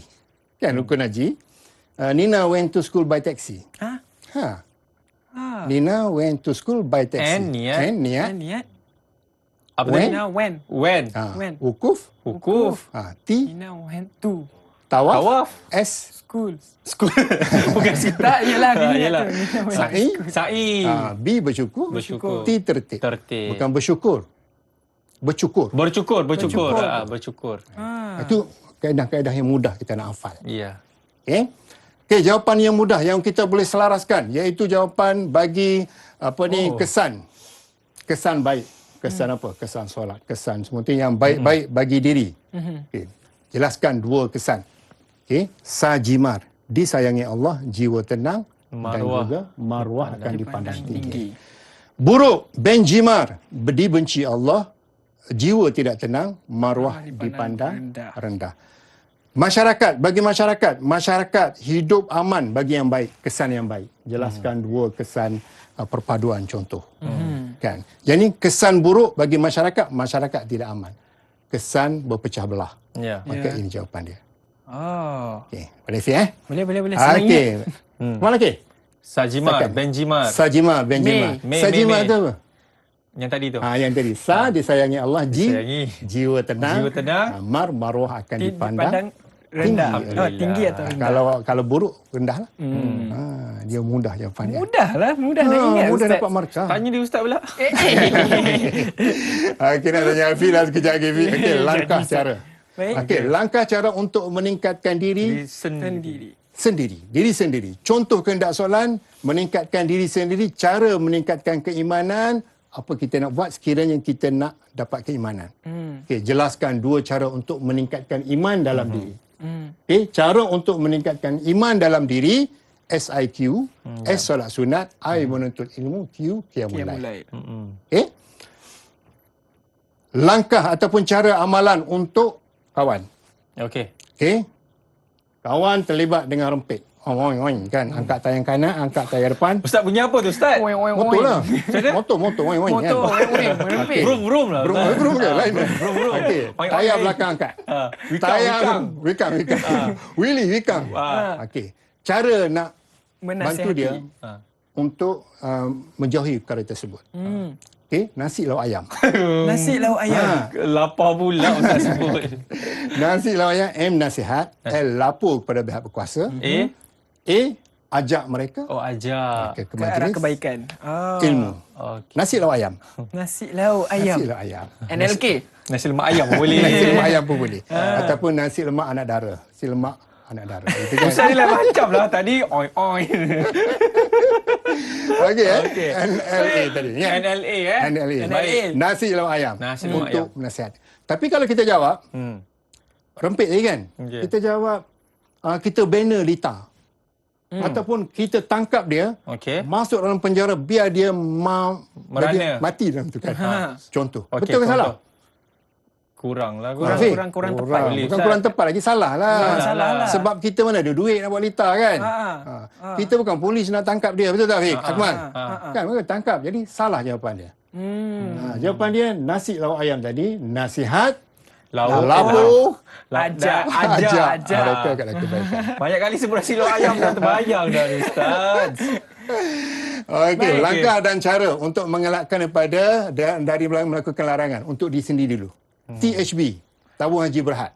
C: Kan rukun haji. Nina went to school by taxi. Nina went to school by taxi.
B: And niat.
A: Niat.
B: Apa
C: When?
B: tadi?
A: Nina when.
B: When.
A: When.
C: Wukuf.
B: Wukuf.
C: T.
A: Nina went to
C: Tawaf.
B: Tawaf.
C: S.
A: school.
B: Bukan sikit.
A: Tak, yelah.
B: Yelah.
A: Nina went.
C: Sa'i.
B: Sa'i.
C: B. Bersyukur.
B: Bersyukur.
C: T. Tertib.
B: Tertib.
C: Bukan bersyukur. Bercukur.
B: Bercukur.
C: Itu kaedah-kaedah yang mudah kita nak hafal.
B: Ya.
C: Okey, jawapan yang mudah yang kita boleh selaraskan iaitu jawapan bagi kesan. Kesan baik. Kesan apa? Kesan solat, kesan semua tu yang baik-baik bagi diri. Okey. Jelaskan 2 kesan. Okey, sajimar, disayangi Allah, jiwa tenang, dan juga marwah akan dipandang tinggi. Buruk, benjimar, dibenci Allah, jiwa tidak tenang, marwah dipandang rendah. Masyarakat, bagi masyarakat hidup aman bagi yang baik, kesan yang baik. Jelaskan 2 kesan perpaduan contoh. Kan. Jadi kesan buruk bagi masyarakat, masyarakat tidak aman. Kesan berpecah belah.
B: Ya.
C: Maka ini jawapan dia.
A: Oh.
C: Okey, boleh Fi
A: Boleh. Senang ingat.
C: Okey. Mana lagi?
B: Sajimar,
C: Second.
B: Benjimar.
C: Sajimar, Benjimar.
B: Mei,
C: Sajimar
B: Mei.
C: tu apa?
B: Yang tadi tu.
C: Yang tadi. Disayangi Allah.
B: Disayangi.
C: Jiwa tenang.
B: Jiwa tenang.
C: Maruah akan dipandang.
A: Rendah.
C: Tinggi.
A: Oh, tinggi atau rendah?
C: Kalau buruk, rendah lah. Dia mudah jawapan dia.
A: Mudah nak ingat,
C: Mudah
A: Ustaz.
C: dapat markah.
B: Tanya dia Ustaz pula.
C: Okey, nak tanya Hafiz lah sekejap lagi. Okey, langkah cara.
A: Baik.
C: Okey, langkah cara untuk meningkatkan diri
B: Sendiri.
C: diri sendiri. Contoh kehendak soalan, meningkatkan diri sendiri, cara meningkatkan keimanan, apa kita nak buat sekiranya kita nak dapat keimanan. Okey, jelaskan 2 cara untuk meningkatkan iman dalam diri. Okey, cara untuk meningkatkan iman dalam diri, SIQ, S solat sunat, I menuntut ilmu, Q qiyamul lail. Okey. Langkah ataupun cara amalan untuk kawan.
B: Okey.
C: Okey. Kawan terlibat dengan rempit. Kan, angkat tayang kanan, angkat tayang depan.
B: Ustaz punya apa tu Ustaz?
C: Motor lah. Motor,
A: Motor, merempit.
B: Brum lah.
C: Brum ke? Lain.
B: Brum.
C: Okey. Tayar belakang angkat. Wikang. Willy wikang. Okey. Cara nak bantu dia untuk menjauhi perkara tersebut. Okey, nasi lauk ayam.
A: Nasi lauk ayam.
B: Lapar pula Ustaz sebut.
C: Nasi lauk ayam, M nasihat, L lapor kepada pihak berkuasa, A ajak mereka
B: Ajak.
C: ke
A: Ke arah
C: majlis
A: kebaikan. Oh.
C: ilmu.
B: Okey.
C: Nasi lauk ayam.
A: Nasi lauk ayam.
C: Nasi lauk ayam.
A: NLK.
B: Nasi lemak ayam boleh.
C: Nasi lemak ayam pun boleh. Ataupun nasi lemak anak dara. Nasi lemak anak dara. Itu kan.
B: Ustaz ni lah macam lah tadi. Oi.
C: Okey.
B: Okey.
C: NLA tadi. Ya.
B: NLA
C: NLA.
B: Baik.
C: Nasi lauk ayam.
B: Nasi lemak
C: untuk nasihat. Tapi kalau kita jawab, rempit lagi kan?
B: Okey.
C: Kita jawab, kita banner Lita. Ataupun kita tangkap dia,
B: Okey.
C: masuk dalam penjara biar dia
B: Merana.
C: dia mati dalam tu kan. Contoh.
B: Okey,
C: Betul ke salah?
B: Kurang lah.
C: Rafiq?
A: kurang tepat.
B: Boleh,
C: Bukan
B: Ustaz.
C: kurang tepat lagi, salah lah.
A: Salah lah.
C: Sebab kita mana ada duit nak buat Lita kan. Kita bukan polis nak tangkap dia, betul tak Fiq? Akmal? Kan mereka tangkap. Jadi salah jawapan dia. Jawapan dia nasi lauk ayam tadi, nasihat, lapor,
B: Ajak.
C: mereka kat kebaikan.
B: Banyak kali sebut nasi lauk ayam dah terbayang dah ni Ustaz.
C: Okey,
B: Baik.
C: langkah dan cara untuk mengelakkan daripada dari melakukan larangan untuk diri sendiri dulu. THB, tabung haji berhad.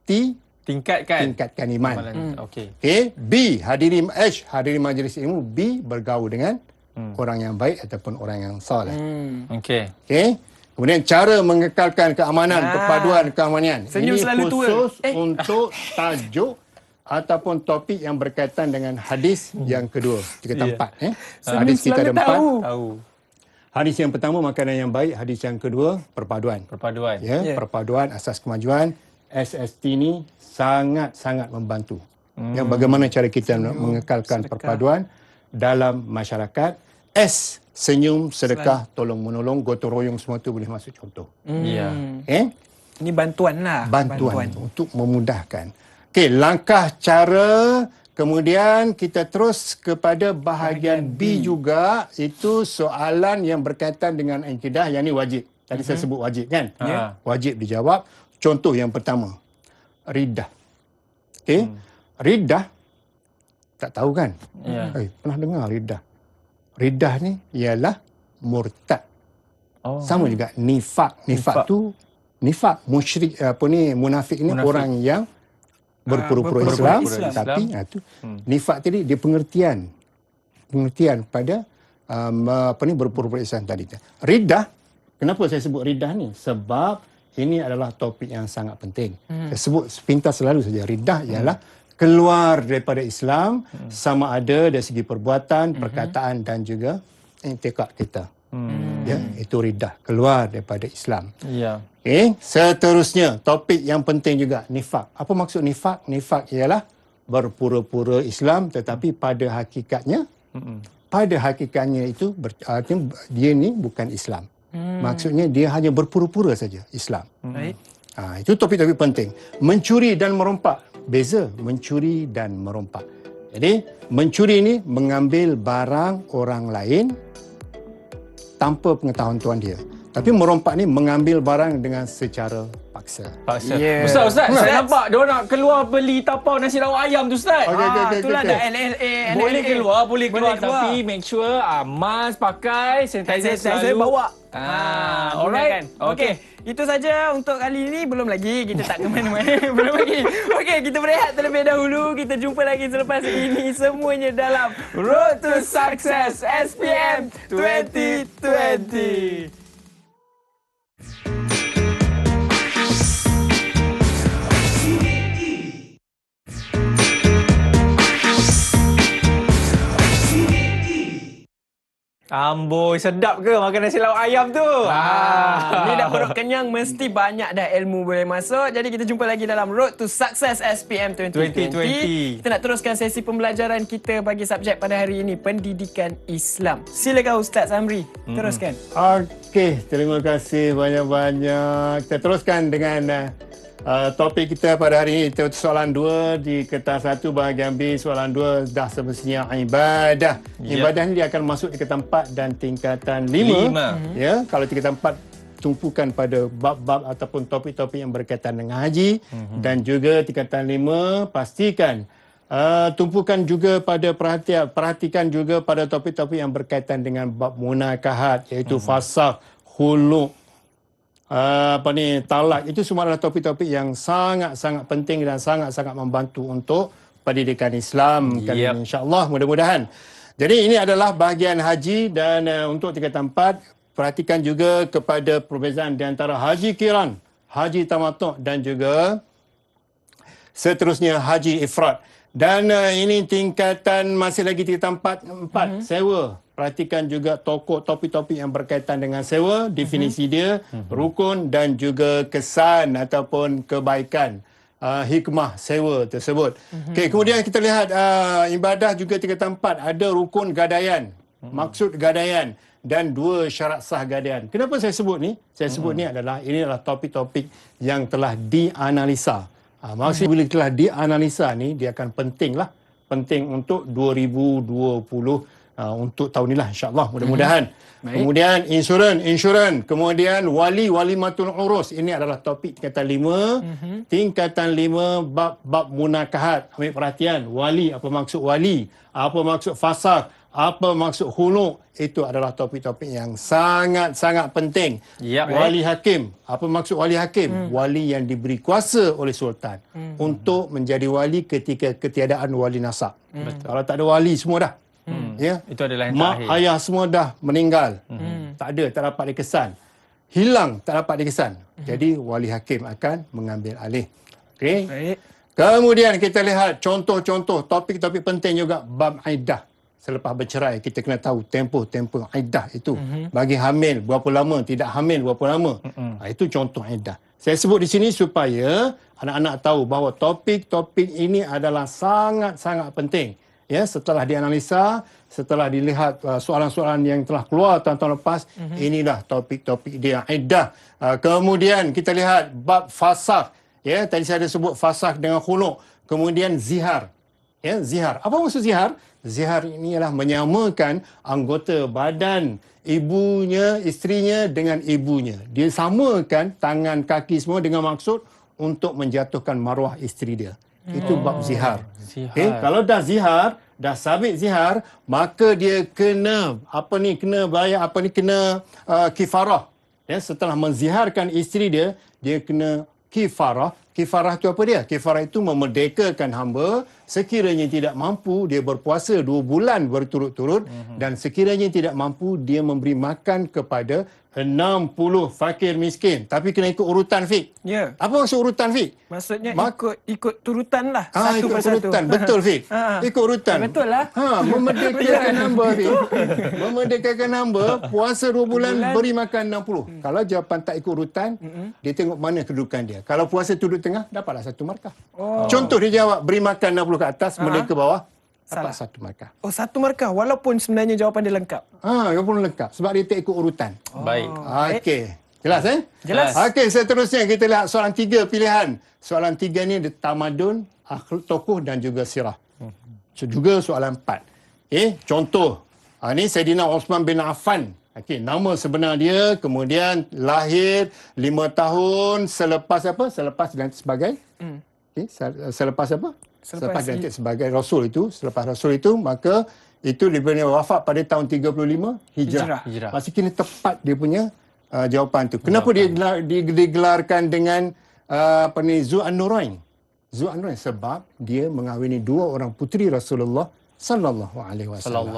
C: T, tingkatkan iman.
B: Okey.
C: Okay. B, hadiri majlis ilmu. B, bergaul dengan orang yang baik ataupun orang yang soleh.
B: Okey.
C: Okay. Kemudian cara mengekalkan keamanan, perpaduan keamanan.
A: Senyum
C: Ini
A: selalu tua.
C: khusus untuk tajuk ataupun topik yang berkaitan dengan hadis yang kedua. Kita tempat. Hadis kita ada 4.
B: Tahu.
C: Hadis yang pertama, makanan yang baik. Hadis yang kedua, perpaduan. Perpaduan asas kemajuan. SST ni sangat-sangat membantu. Yang bagaimana cara kita mengekalkan perpaduan dalam masyarakat. S, senyum, sedekah, tolong menolong, gotong royong, semua tu boleh masuk contoh.
B: Ya.
A: Ini bantuan lah.
C: Bantuan untuk memudahkan. Okey, langkah cara. Kemudian kita terus kepada bahagian B juga. Itu soalan yang berkaitan dengan akidah. Yang ni wajib. Tadi saya sebut wajib kan? Wajib dijawab. Contoh yang pertama. Riddah. Okey. Riddah. Tak tahu kan? Pernah dengar riddah. Riddah ni ialah murtad. Sama juga nifak. Nifak tu musyrik munafik ni orang yang berpura-pura Islam, tapi tu nifak tadi dia pengertian pada berpura-pura Islam tadi. Riddah, kenapa saya sebut riddah ni? Sebab ini adalah topik yang sangat penting. Saya sebut sepintas selalu saja. Riddah ialah keluar daripada Islam, sama ada dari segi perbuatan, perkataan dan juga i'tikad kita. Ya, itu riddah, keluar daripada Islam.
B: Ya.
C: Okey, seterusnya topik yang penting juga nifak. Apa maksud nifak? Nifak ialah berpura-pura Islam tetapi pada hakikatnya itu artinya dia ni bukan Islam. Maksudnya dia hanya berpura-pura saja Islam.
A: Baik.
C: Itu topik-topik penting. Mencuri dan merompak. Beza mencuri dan merompak. Jadi mencuri ni mengambil barang orang lain tanpa pengetahuan tuan dia. Tapi merompak ni mengambil barang dengan secara paksa.
B: Paksa.
A: Yeah.
B: Ustaz, saya nampak dia nak keluar beli tapau nasi lauk ayam tu, Ustaz.
A: Itulah dah LLA.
B: Boleh keluar,
A: Boleh keluar.
B: tapi make sure mask pakai, sanitizer
A: Saya
B: selalu.
A: bawa.
B: Alright.
A: Okey. Itu saja untuk kali ini. Belum lagi. Kita tak ke mana-mana. Belum lagi. Okey, kita berehat terlebih dahulu. Kita jumpa lagi selepas ini. Semuanya dalam Road to Success SPM 2020.
B: Amboi, sedap ke makan nasi lauk ayam tu?
A: Ni dah perut kenyang, mesti banyak dah ilmu boleh masuk. Jadi kita jumpa lagi dalam Road to Success SPM 2020. Kita nak teruskan sesi pembelajaran kita bagi subjek pada hari ini, pendidikan Islam. Silakan Ustaz Amri, teruskan.
C: Okey, terima kasih banyak-banyak. Kita teruskan dengan topik kita pada hari ini. Soalan 2 di kertas 1 bahagian B. Soalan 2 dah semestinya ibadah. Ibadah ni dia akan masuk di tingkatan 4 dan tingkatan 5. Ya, kalau tingkatan 4 tumpukan pada bab-bab ataupun topik-topik yang berkaitan dengan haji, dan juga tingkatan 5 pastikan tumpukan juga pada perhatikan juga pada topik-topik yang berkaitan dengan bab munakahat, iaitu fasakh, khulu', talak. Itu semua adalah topik-topik yang sangat-sangat penting dan sangat-sangat membantu untuk pendidikan Islam kali ini, insya-Allah, mudah-mudahan. Jadi ini adalah bahagian haji, dan untuk tingkatan 4 perhatikan juga kepada perbezaan di antara haji qiran, haji tamattu' dan juga seterusnya haji ifrad. Dan ini tingkatan masih lagi tingkatan 4 sewa. Perhatikan juga topik-topik yang berkaitan dengan sewa, definisi dia, rukun dan juga kesan ataupun kebaikan hikmah sewa tersebut. Okey, kemudian kita lihat ibadah juga tingkatan 4 ada rukun gadaian, maksud gadaian dan 2 syarat sah gadaian. Kenapa saya sebut ni? Saya sebut ni ini adalah topik-topik yang telah dianalisa. Maksudnya bila telah dianalisa ni, dia akan penting untuk 2020 untuk tahun inilah, insya-Allah, mudah-mudahan. Kemudian insurans, kemudian walimatul urus. Ini adalah topik tingkatan 5. Tingkatan 5 bab munakahat. Ambil perhatian, wali, apa maksud wali, apa maksud fasakh, apa maksud khulu'. Itu adalah topik-topik yang sangat-sangat penting. Wali hakim, apa maksud wali hakim? Wali yang diberi kuasa oleh sultan untuk menjadi wali ketika ketiadaan wali nasab. Kalau tak ada wali semua dah. Ya,
B: itu adalah yang
C: mak
B: terakhir.
C: ayah semua dah meninggal. Tak dapat dikesan. Hilang, tak dapat dikesan. Jadi wali hakim akan mengambil alih. Okey. Kemudian kita lihat contoh-contoh topik-topik penting juga bab iddah. Selepas bercerai kita kena tahu tempoh iddah itu. Bagi hamil berapa lama, tidak hamil berapa lama. Itu contoh iddah. Saya sebut di sini supaya anak-anak tahu bahawa topik-topik ini adalah sangat-sangat penting. Ya, setelah dianalisa, setelah dilihat soalan-soalan yang telah keluar tahun-tahun lepas, inilah topik-topik dia, iddah. Kemudian kita lihat bab fasakh. Ya, tadi saya ada sebut fasakh dengan khulu'. Kemudian zihar. Ya, zihar. Apa maksud zihar? Zihar ini ialah menyamakan anggota badan ibunya, isterinya dengan ibunya. Dia samakan tangan kaki semua dengan maksud untuk menjatuhkan maruah isteri dia. Itu bab zihar. Okay? Kalau dah zihar, dah sabit zihar, maka dia kena bayar kifarah. Ya, setelah menziharkan isteri dia, dia kena kifarah. Kifarah itu apa dia? Kifarah itu memerdekakan hamba. Sekiranya tidak mampu, dia berpuasa 2 bulan berturut-turut. Dan sekiranya tidak mampu, dia memberi makan kepada 60 fakir miskin. Tapi kena ikut urutan, Fik.
A: Ya.
C: Apa maksud urutan, Fik?
A: Maksudnya ikut turutan lah. Satu
C: ikut
A: persatu.
C: urutan. Betul, Fik. Ikut urutan.
A: Betul lah.
C: Memerdekakan hamba, Fik. Memerdekakan hamba, puasa 2 bulan, beri makan 60. Kalau jawapan tak ikut urutan, dia tengok mana kedudukan dia. Kalau puasa duduk tengah, dapatlah 1 markah. Contoh dia jawab, beri makan 60 ke atas, merdeka bawah, dapat 1 markah.
A: 1 markah walaupun sebenarnya jawapan dia lengkap.
C: Walaupun lengkap. Sebab dia tak ikut urutan.
B: Baik.
C: Okey. Jelas,
A: Jelas.
C: Okey, seterusnya kita lihat soalan 3 pilihan. Soalan 3 ni ada tamadun, akhlak tokoh dan juga sirah. Juga soalan 4. Contoh. Ni Saidina Osman bin Affan. Okey, nama sebenar dia, kemudian lahir 5 tahun selepas apa? Selepas dilantik sebagai okey, selepas apa? Selepas dilantik sebagai rasul itu, selepas rasul itu, maka itu dia punya wafat pada tahun 35 Hijrah. Masih kena tepat dia punya jawapan tu. Kenapa dia digelarkan dengan apa ni, Zu'an-Nurain? Zu'an-Nurain sebab dia mengahwini 2 orang puteri Rasulullah sallallahu alaihi wasallam.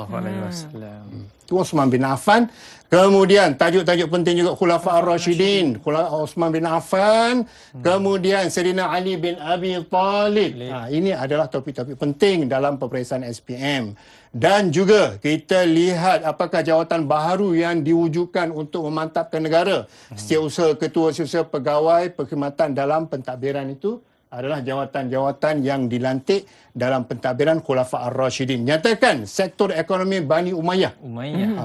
C: Tu Osman bin Affan. Kemudian tajuk-tajuk penting juga Khulafa ar-Rasyidin, Osman bin Affan, kemudian Sayyidina Ali bin Abi Talib. Ini adalah topik-topik penting dalam peperiksaan SPM. Dan juga kita lihat apakah jawatan baharu yang diwujudkan untuk memantapkan negara. Setiausaha ketua setiausaha pegawai perkhidmatan dalam pentadbiran itu adalah jawatan-jawatan yang dilantik dalam pentadbiran Khulafa ar-Rasyidin. Nyatakan sektor ekonomi Bani Umayyah.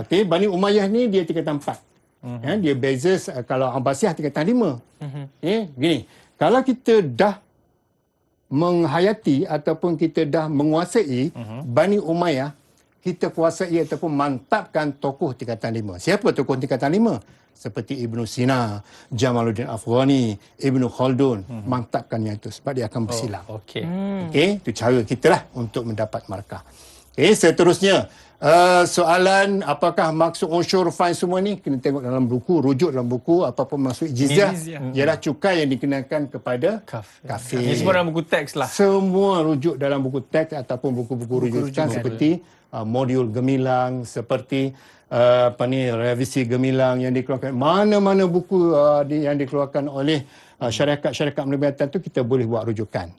C: Okey, Bani Umayyah ni dia tingkatan 4. Dia beza kalau Abbasiyah tingkatan 5. Gini, kalau kita dah menghayati ataupun kita dah menguasai Bani Umayyah, kita kuasai ataupun mantapkan tokoh tingkatan 5. Siapa tokoh tingkatan 5? Seperti Ibnu Sina, Jamaluddin Afghani, Ibnu Khaldun, mantapkan yang itu sebab dia akan bersilang. Okey, itu cara kita lah untuk mendapat markah. Okey, seterusnya soalan apakah maksud unsur fain semua ni kena tengok dalam buku, rujuk dalam buku. Apa-apa maksud jizyah ialah cukai yang dikenakan kepada kafir.
B: Ini semua dalam buku teks lah.
C: Semua rujuk dalam buku teks ataupun buku-buku rujukan seperti modul gemilang, seperti revisi gemilang yang dikeluarkan, mana-mana buku yang dikeluarkan oleh syarikat-syarikat penerbitan tu kita boleh buat rujukan.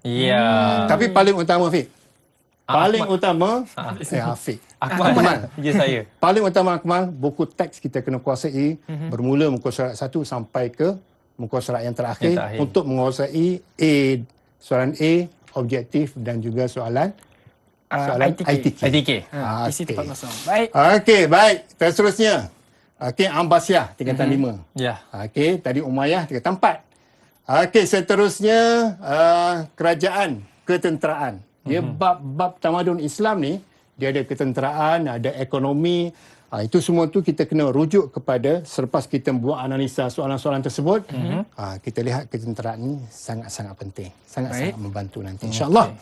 C: Tapi paling utama Fiq, paling utama Afiq Akmal.
B: Saya.
C: Paling utama Akmal, buku teks kita kena kuasai bermula muka surat 1 sampai ke muka surat yang terakhir untuk menguasai soalan A, objektif dan juga soalan ITK.
A: Isi tepat kosong. Baik.
C: Okey, baik. Seterusnya. Okey, Abbasiyah tingkatan 5. Okey, tadi Umayyah tingkatan 4. Okey, seterusnya kerajaan ketenteraan. Dia bab tamadun Islam ni, dia ada ketenteraan, ada ekonomi. Itu semua tu kita kena rujuk kepada selepas kita buat analisa soalan-soalan tersebut. Kita lihat ketenteraan ni sangat-sangat penting. Sangat-sangat membantu nanti insya-Allah.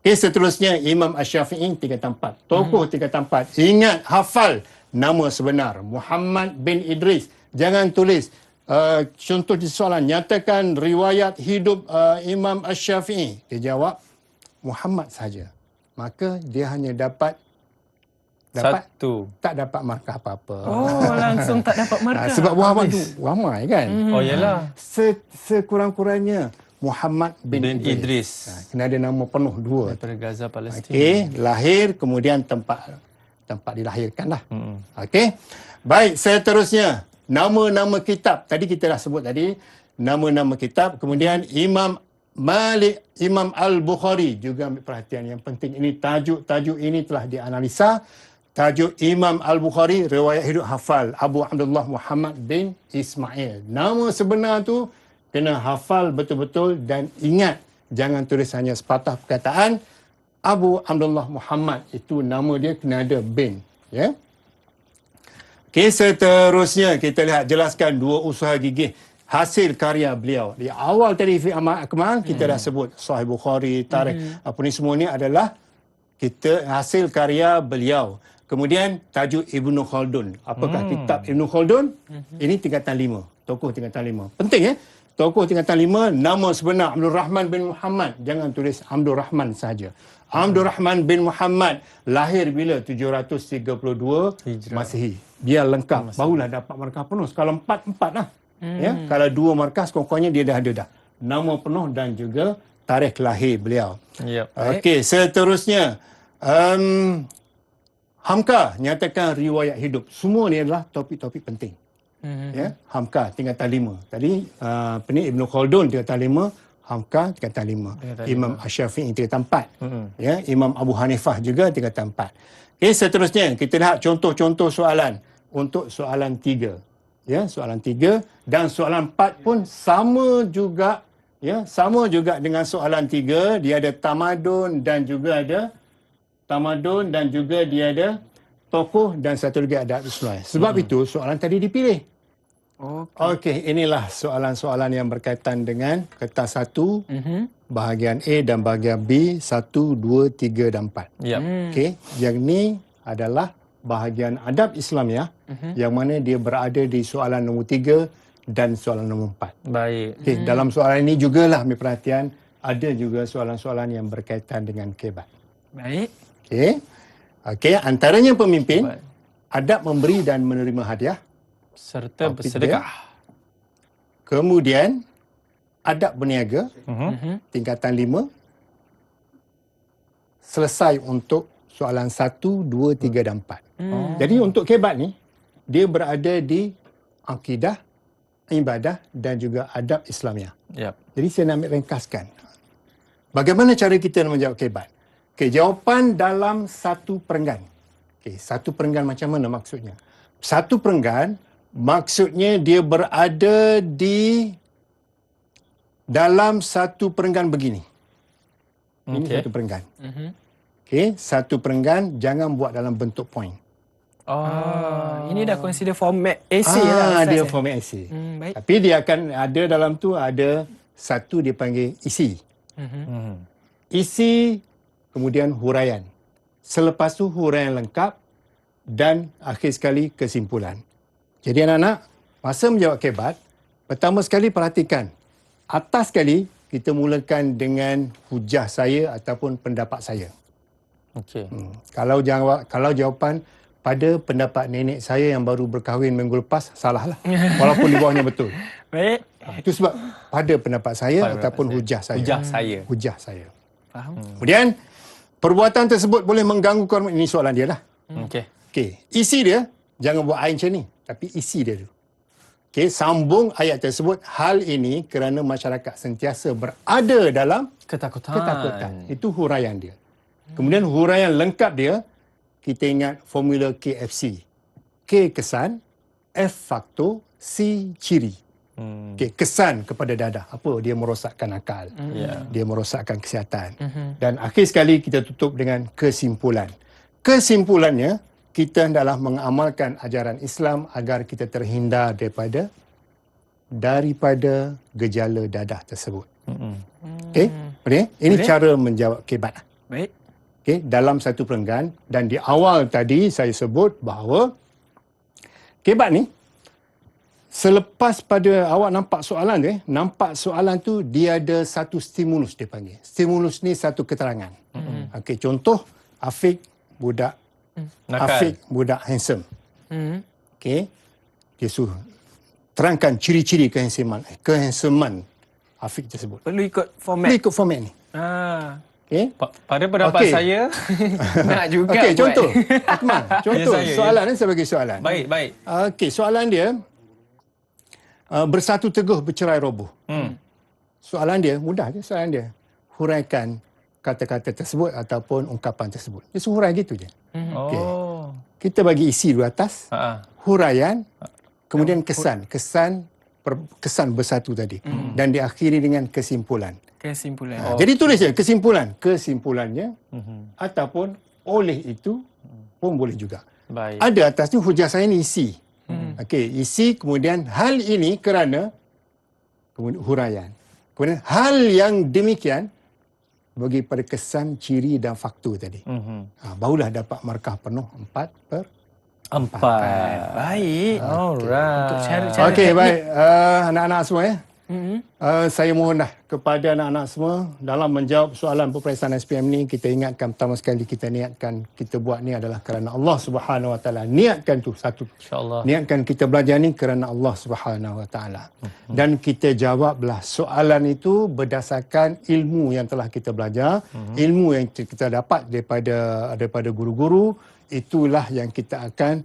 C: Seterusnya Imam Asy-Syafi'i tingkatan 4. Tokoh tingkatan 4. Ingat, hafal nama sebenar. Muhammad bin Idris. Jangan tulis. Contoh di soalan, nyatakan riwayat hidup Imam Asy-Syafi'i. Dia jawab Muhammad saja. Maka dia hanya dapat
B: satu.
C: Tak dapat markah apa-apa.
A: Langsung tak dapat markah.
C: Sebab Muhammad tu ramai kan.
B: Yalah.
C: Sekurang-kurangnya Muhammad bin Idris. Kena ada nama penuh 2.
B: Daripada Gaza, Palestin.
C: Okey, lahir kemudian tempat dilahirkan lah. Okey. Baik, seterusnya nama-nama kitab. Tadi kita dah sebut tadi nama-nama kitab. Kemudian Imam Malik, Imam Al-Bukhari juga ambil perhatian yang penting. Ini tajuk ini telah dianalisa. Tajuk Imam Al-Bukhari, riwayat hidup hafal Abu Abdullah Muhammad bin Ismail. Nama sebenar tu kena hafal betul-betul dan ingat, jangan tulis hanya sepatah perkataan Abu Abdullah Muhammad. Itu nama dia kena ada bin. Ya. Okey, seterusnya kita lihat jelaskan 2 usaha gigih hasil karya beliau. Di awal tadi Fiqh Ahmad Akmal kita dah sebut Sahih Bukhari, Tarikh, apa ni semua ni adalah kita hasil karya beliau. Kemudian tajuk Ibnu Khaldun. Apakah kitab Ibnu Khaldun? Ini tingkatan 5. Tokoh tingkatan 5. Penting ya. Tokoh tingkatan 5, nama sebenar Abdul Rahman bin Muhammad. Jangan tulis Abdul Rahman saja. Abdul Rahman bin Muhammad lahir bila? 732 Masihi. Biar lengkap. Barulah dapat markah penuh. Kalau 4 lah. Ya, kalau 2 markah sekurang-kurangnya dia dah ada dah. Nama penuh dan juga tarikh lahir beliau. Okey, seterusnya Hamka nyatakan riwayat hidup. Semua ni adalah topik-topik penting. Ya, Hamka tingkatan 5. Tadi Ibnu Khaldun tingkatan 5, Hamka tingkatan 5. Imam Asy-Syafi'i tingkatan 4. Ya, Imam Abu Hanifah juga tingkatan 4. Okey, seterusnya kita lihat contoh-contoh soalan untuk soalan 3. Ya, soalan 3 dan soalan 4 pun sama juga, ya, sama juga dengan soalan 3. Dia ada tamadun dan juga dia ada tokoh dan satu lagi adab Islam. Sebab itu soalan tadi dipilih. Okey, inilah soalan-soalan yang berkaitan dengan kertas 1, bahagian A dan bahagian B, 1, 2, 3 dan 4.
B: Yep.
C: Okey, yang ni adalah bahagian adab Islam ya, yang mana dia berada di soalan nombor 3 dan soalan nombor 4.
B: Baik.
C: Okey, dalam soalan ini jugalah ambil perhatian, ada juga soalan-soalan yang berkaitan dengan kebat.
A: Baik.
C: Okey. Okey, antaranya pemimpin, adab memberi dan menerima hadiah.
B: Serta
C: Topik
B: bersedekah.
C: Kemudian, adab berniaga, tingkatan 5. Selesai untuk soalan 1, 2, 3 dan 4. Jadi untuk kebat ni, dia berada di akidah, ibadah dan juga adab Islamiah.
B: Yep.
C: Jadi saya nak ambil ringkaskan. Bagaimana cara kita nak menjawab kebat? Okey, jawapan dalam satu perenggan. Okey, satu perenggan macam mana maksudnya? Satu perenggan maksudnya dia berada di dalam satu perenggan begini. Ini satu perenggan. Okey, satu perenggan jangan buat dalam bentuk point.
A: Ini dah consider format essay lah.
C: Dia format essay.
A: Baik.
C: Tapi dia akan ada dalam tu ada satu dia panggil isi. Isi, kemudian huraian. Selepas tu huraian lengkap dan akhir sekali kesimpulan. Jadi anak-anak, masa menjawab kebat, pertama sekali perhatikan. Atas sekali, kita mulakan dengan hujah saya ataupun pendapat saya.
B: Okey.
C: Kalau jawapan pada pendapat nenek saya yang baru berkahwin minggu lepas, salah lah. Walaupun di bawahnya betul.
A: Baik.
C: Itu sebab pada pendapat saya ataupun hujah saya.
B: Hujah saya.
C: Hujah saya.
A: Faham.
C: Kemudian, perbuatan tersebut boleh mengganggu kehormatan. Ini soalan dia lah.
B: Okey.
C: Okey, isi dia, jangan buat ayat macam ni. Tapi isi dia dulu. Okey, sambung ayat tersebut. Hal ini kerana masyarakat sentiasa berada dalam ketakutan. Itu huraian dia. Kemudian huraian lengkap dia, kita ingat formula KFC. K kesan, F faktor, C ciri. Okay, kesan kepada dadah. Apa? Dia merosakkan akal. Dia merosakkan kesihatan. Dan akhir sekali kita tutup dengan kesimpulan. Kesimpulannya, kita hendaklah mengamalkan ajaran Islam agar kita terhindar daripada gejala dadah tersebut. Okey? Ini cara menjawab kebat.
A: Baik.
C: Okey, dalam satu perenggan, dan di awal tadi saya sebut bahawa kebat ni selepas pada awak nampak soalan tu, nampak soalan tu dia ada satu stimulus dia panggil. Stimulus ni satu keterangan. Okey, contoh Afiq budak
B: Nakal.
C: Afiq budak handsome. Okey. Dia suruh terangkan ciri-ciri kehandsoman Afiq tersebut.
A: Perlu ikut format.
C: Perlu ikut format ni. Okey.
B: Pada pendapat saya,
A: Nak juga
C: Okey,
A: buat.
C: contoh. Akmal, contoh.
B: Ya, saya,
C: soalan ni saya bagi soalan.
B: baik.
C: Okey, soalan dia bersatu teguh bercerai roboh. Soalan dia mudah je soalan dia. Huraikan kata-kata tersebut ataupun ungkapan tersebut. Dia suruh hurai gitu je. Okey. Kita bagi isi dulu atas. Huraian, kemudian kesan bersatu tadi. Dan diakhiri dengan kesimpulan.
A: Kesimpulan.
C: Jadi tulis je kesimpulan. Kesimpulannya ataupun oleh itu pun boleh juga.
B: Baik.
C: Ada atas ni hujah saya ni isi. Okey, isi kemudian hal ini kerana kemudian huraian. Kemudian hal yang demikian bagi pada kesan, ciri dan faktor tadi. Barulah dapat markah penuh 4/4.
A: Baik.
B: Alright.
A: Untuk cara
C: Okey,
A: teknik.
C: baik. Anak-anak semua ya. Saya mohonlah kepada anak-anak semua dalam menjawab soalan peperiksaan SPM ni, kita ingatkan pertama sekali kita niatkan kita buat ni adalah kerana Allah Subhanahu Wa Taala. Niatkan tu satu.
B: InsyaAllah.
C: Niatkan kita belajar ni kerana Allah Subhanahu Wa Taala. Dan kita jawablah soalan itu berdasarkan ilmu yang telah kita belajar, ilmu yang kita dapat daripada guru-guru, itulah yang kita akan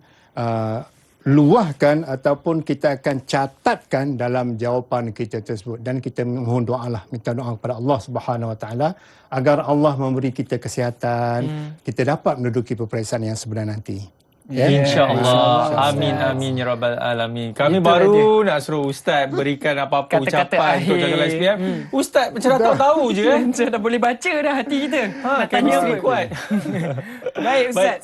C: luahkan ataupun kita akan catatkan dalam jawapan kita tersebut, dan kita mohon doalah, minta doa kepada Allah Subhanahu Wa Taala agar Allah memberi kita kesihatan, kita dapat menduduki peperiksaan yang sebenar nanti.
B: InsyaAllah. Amin, amin ya Rabbal Alamin. Kami
A: Itulah
B: baru nak suruh Ustaz berikan apa-apa
A: Kata-kata
B: ucapan untuk
A: akhir.
B: jaga SPM. Ustaz macam dah tahu-tahu je.
A: Macam dah boleh baca dah hati kita. Nak tanya
B: chemistry
A: apa?
B: kuat.
A: Baik Ustaz.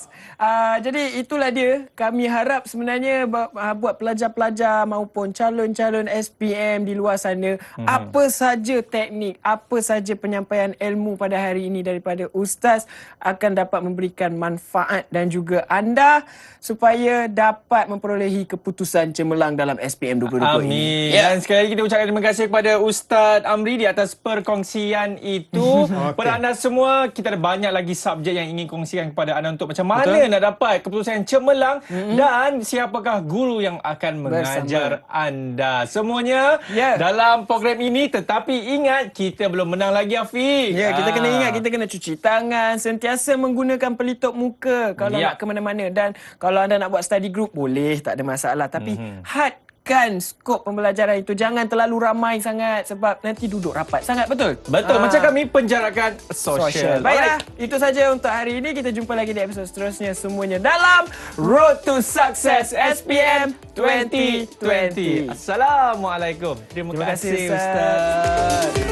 A: Jadi itulah dia. Kami harap sebenarnya buat pelajar-pelajar maupun calon-calon SPM di luar sana, apa saja teknik, apa saja penyampaian ilmu pada hari ini daripada Ustaz akan dapat memberikan manfaat dan juga anda supaya dapat memperolehi keputusan cemerlang dalam SPM 2020
B: Amin.
A: ini.
B: Dan sekali lagi kita ucapkan terima kasih kepada Ustaz Amri di atas perkongsian itu. Pada anda semua, kita ada banyak lagi subjek yang ingin kongsikan kepada anda untuk macam mana nak dapat keputusan yang cemerlang dan siapakah guru yang akan mengajar anda. Semuanya dalam program ini, tetapi ingat kita belum menang lagi, Afiq.
A: Ya, kita kena ingat, kita kena cuci tangan, sentiasa menggunakan pelitup muka kalau nak ke mana-mana. Dan kalau anda nak buat study group, boleh, tak ada masalah. Tapi hadkan skop pembelajaran itu. Jangan terlalu ramai sangat sebab nanti duduk rapat sangat, betul?
B: Betul, macam kami penjarakan sosial.
A: Baiklah, itu saja untuk hari ini. Kita jumpa lagi di episod seterusnya semuanya dalam Road to Success SPM 2020.
B: Assalamualaikum. Terima kasih
A: kasih, Ustaz.
B: Ustaz.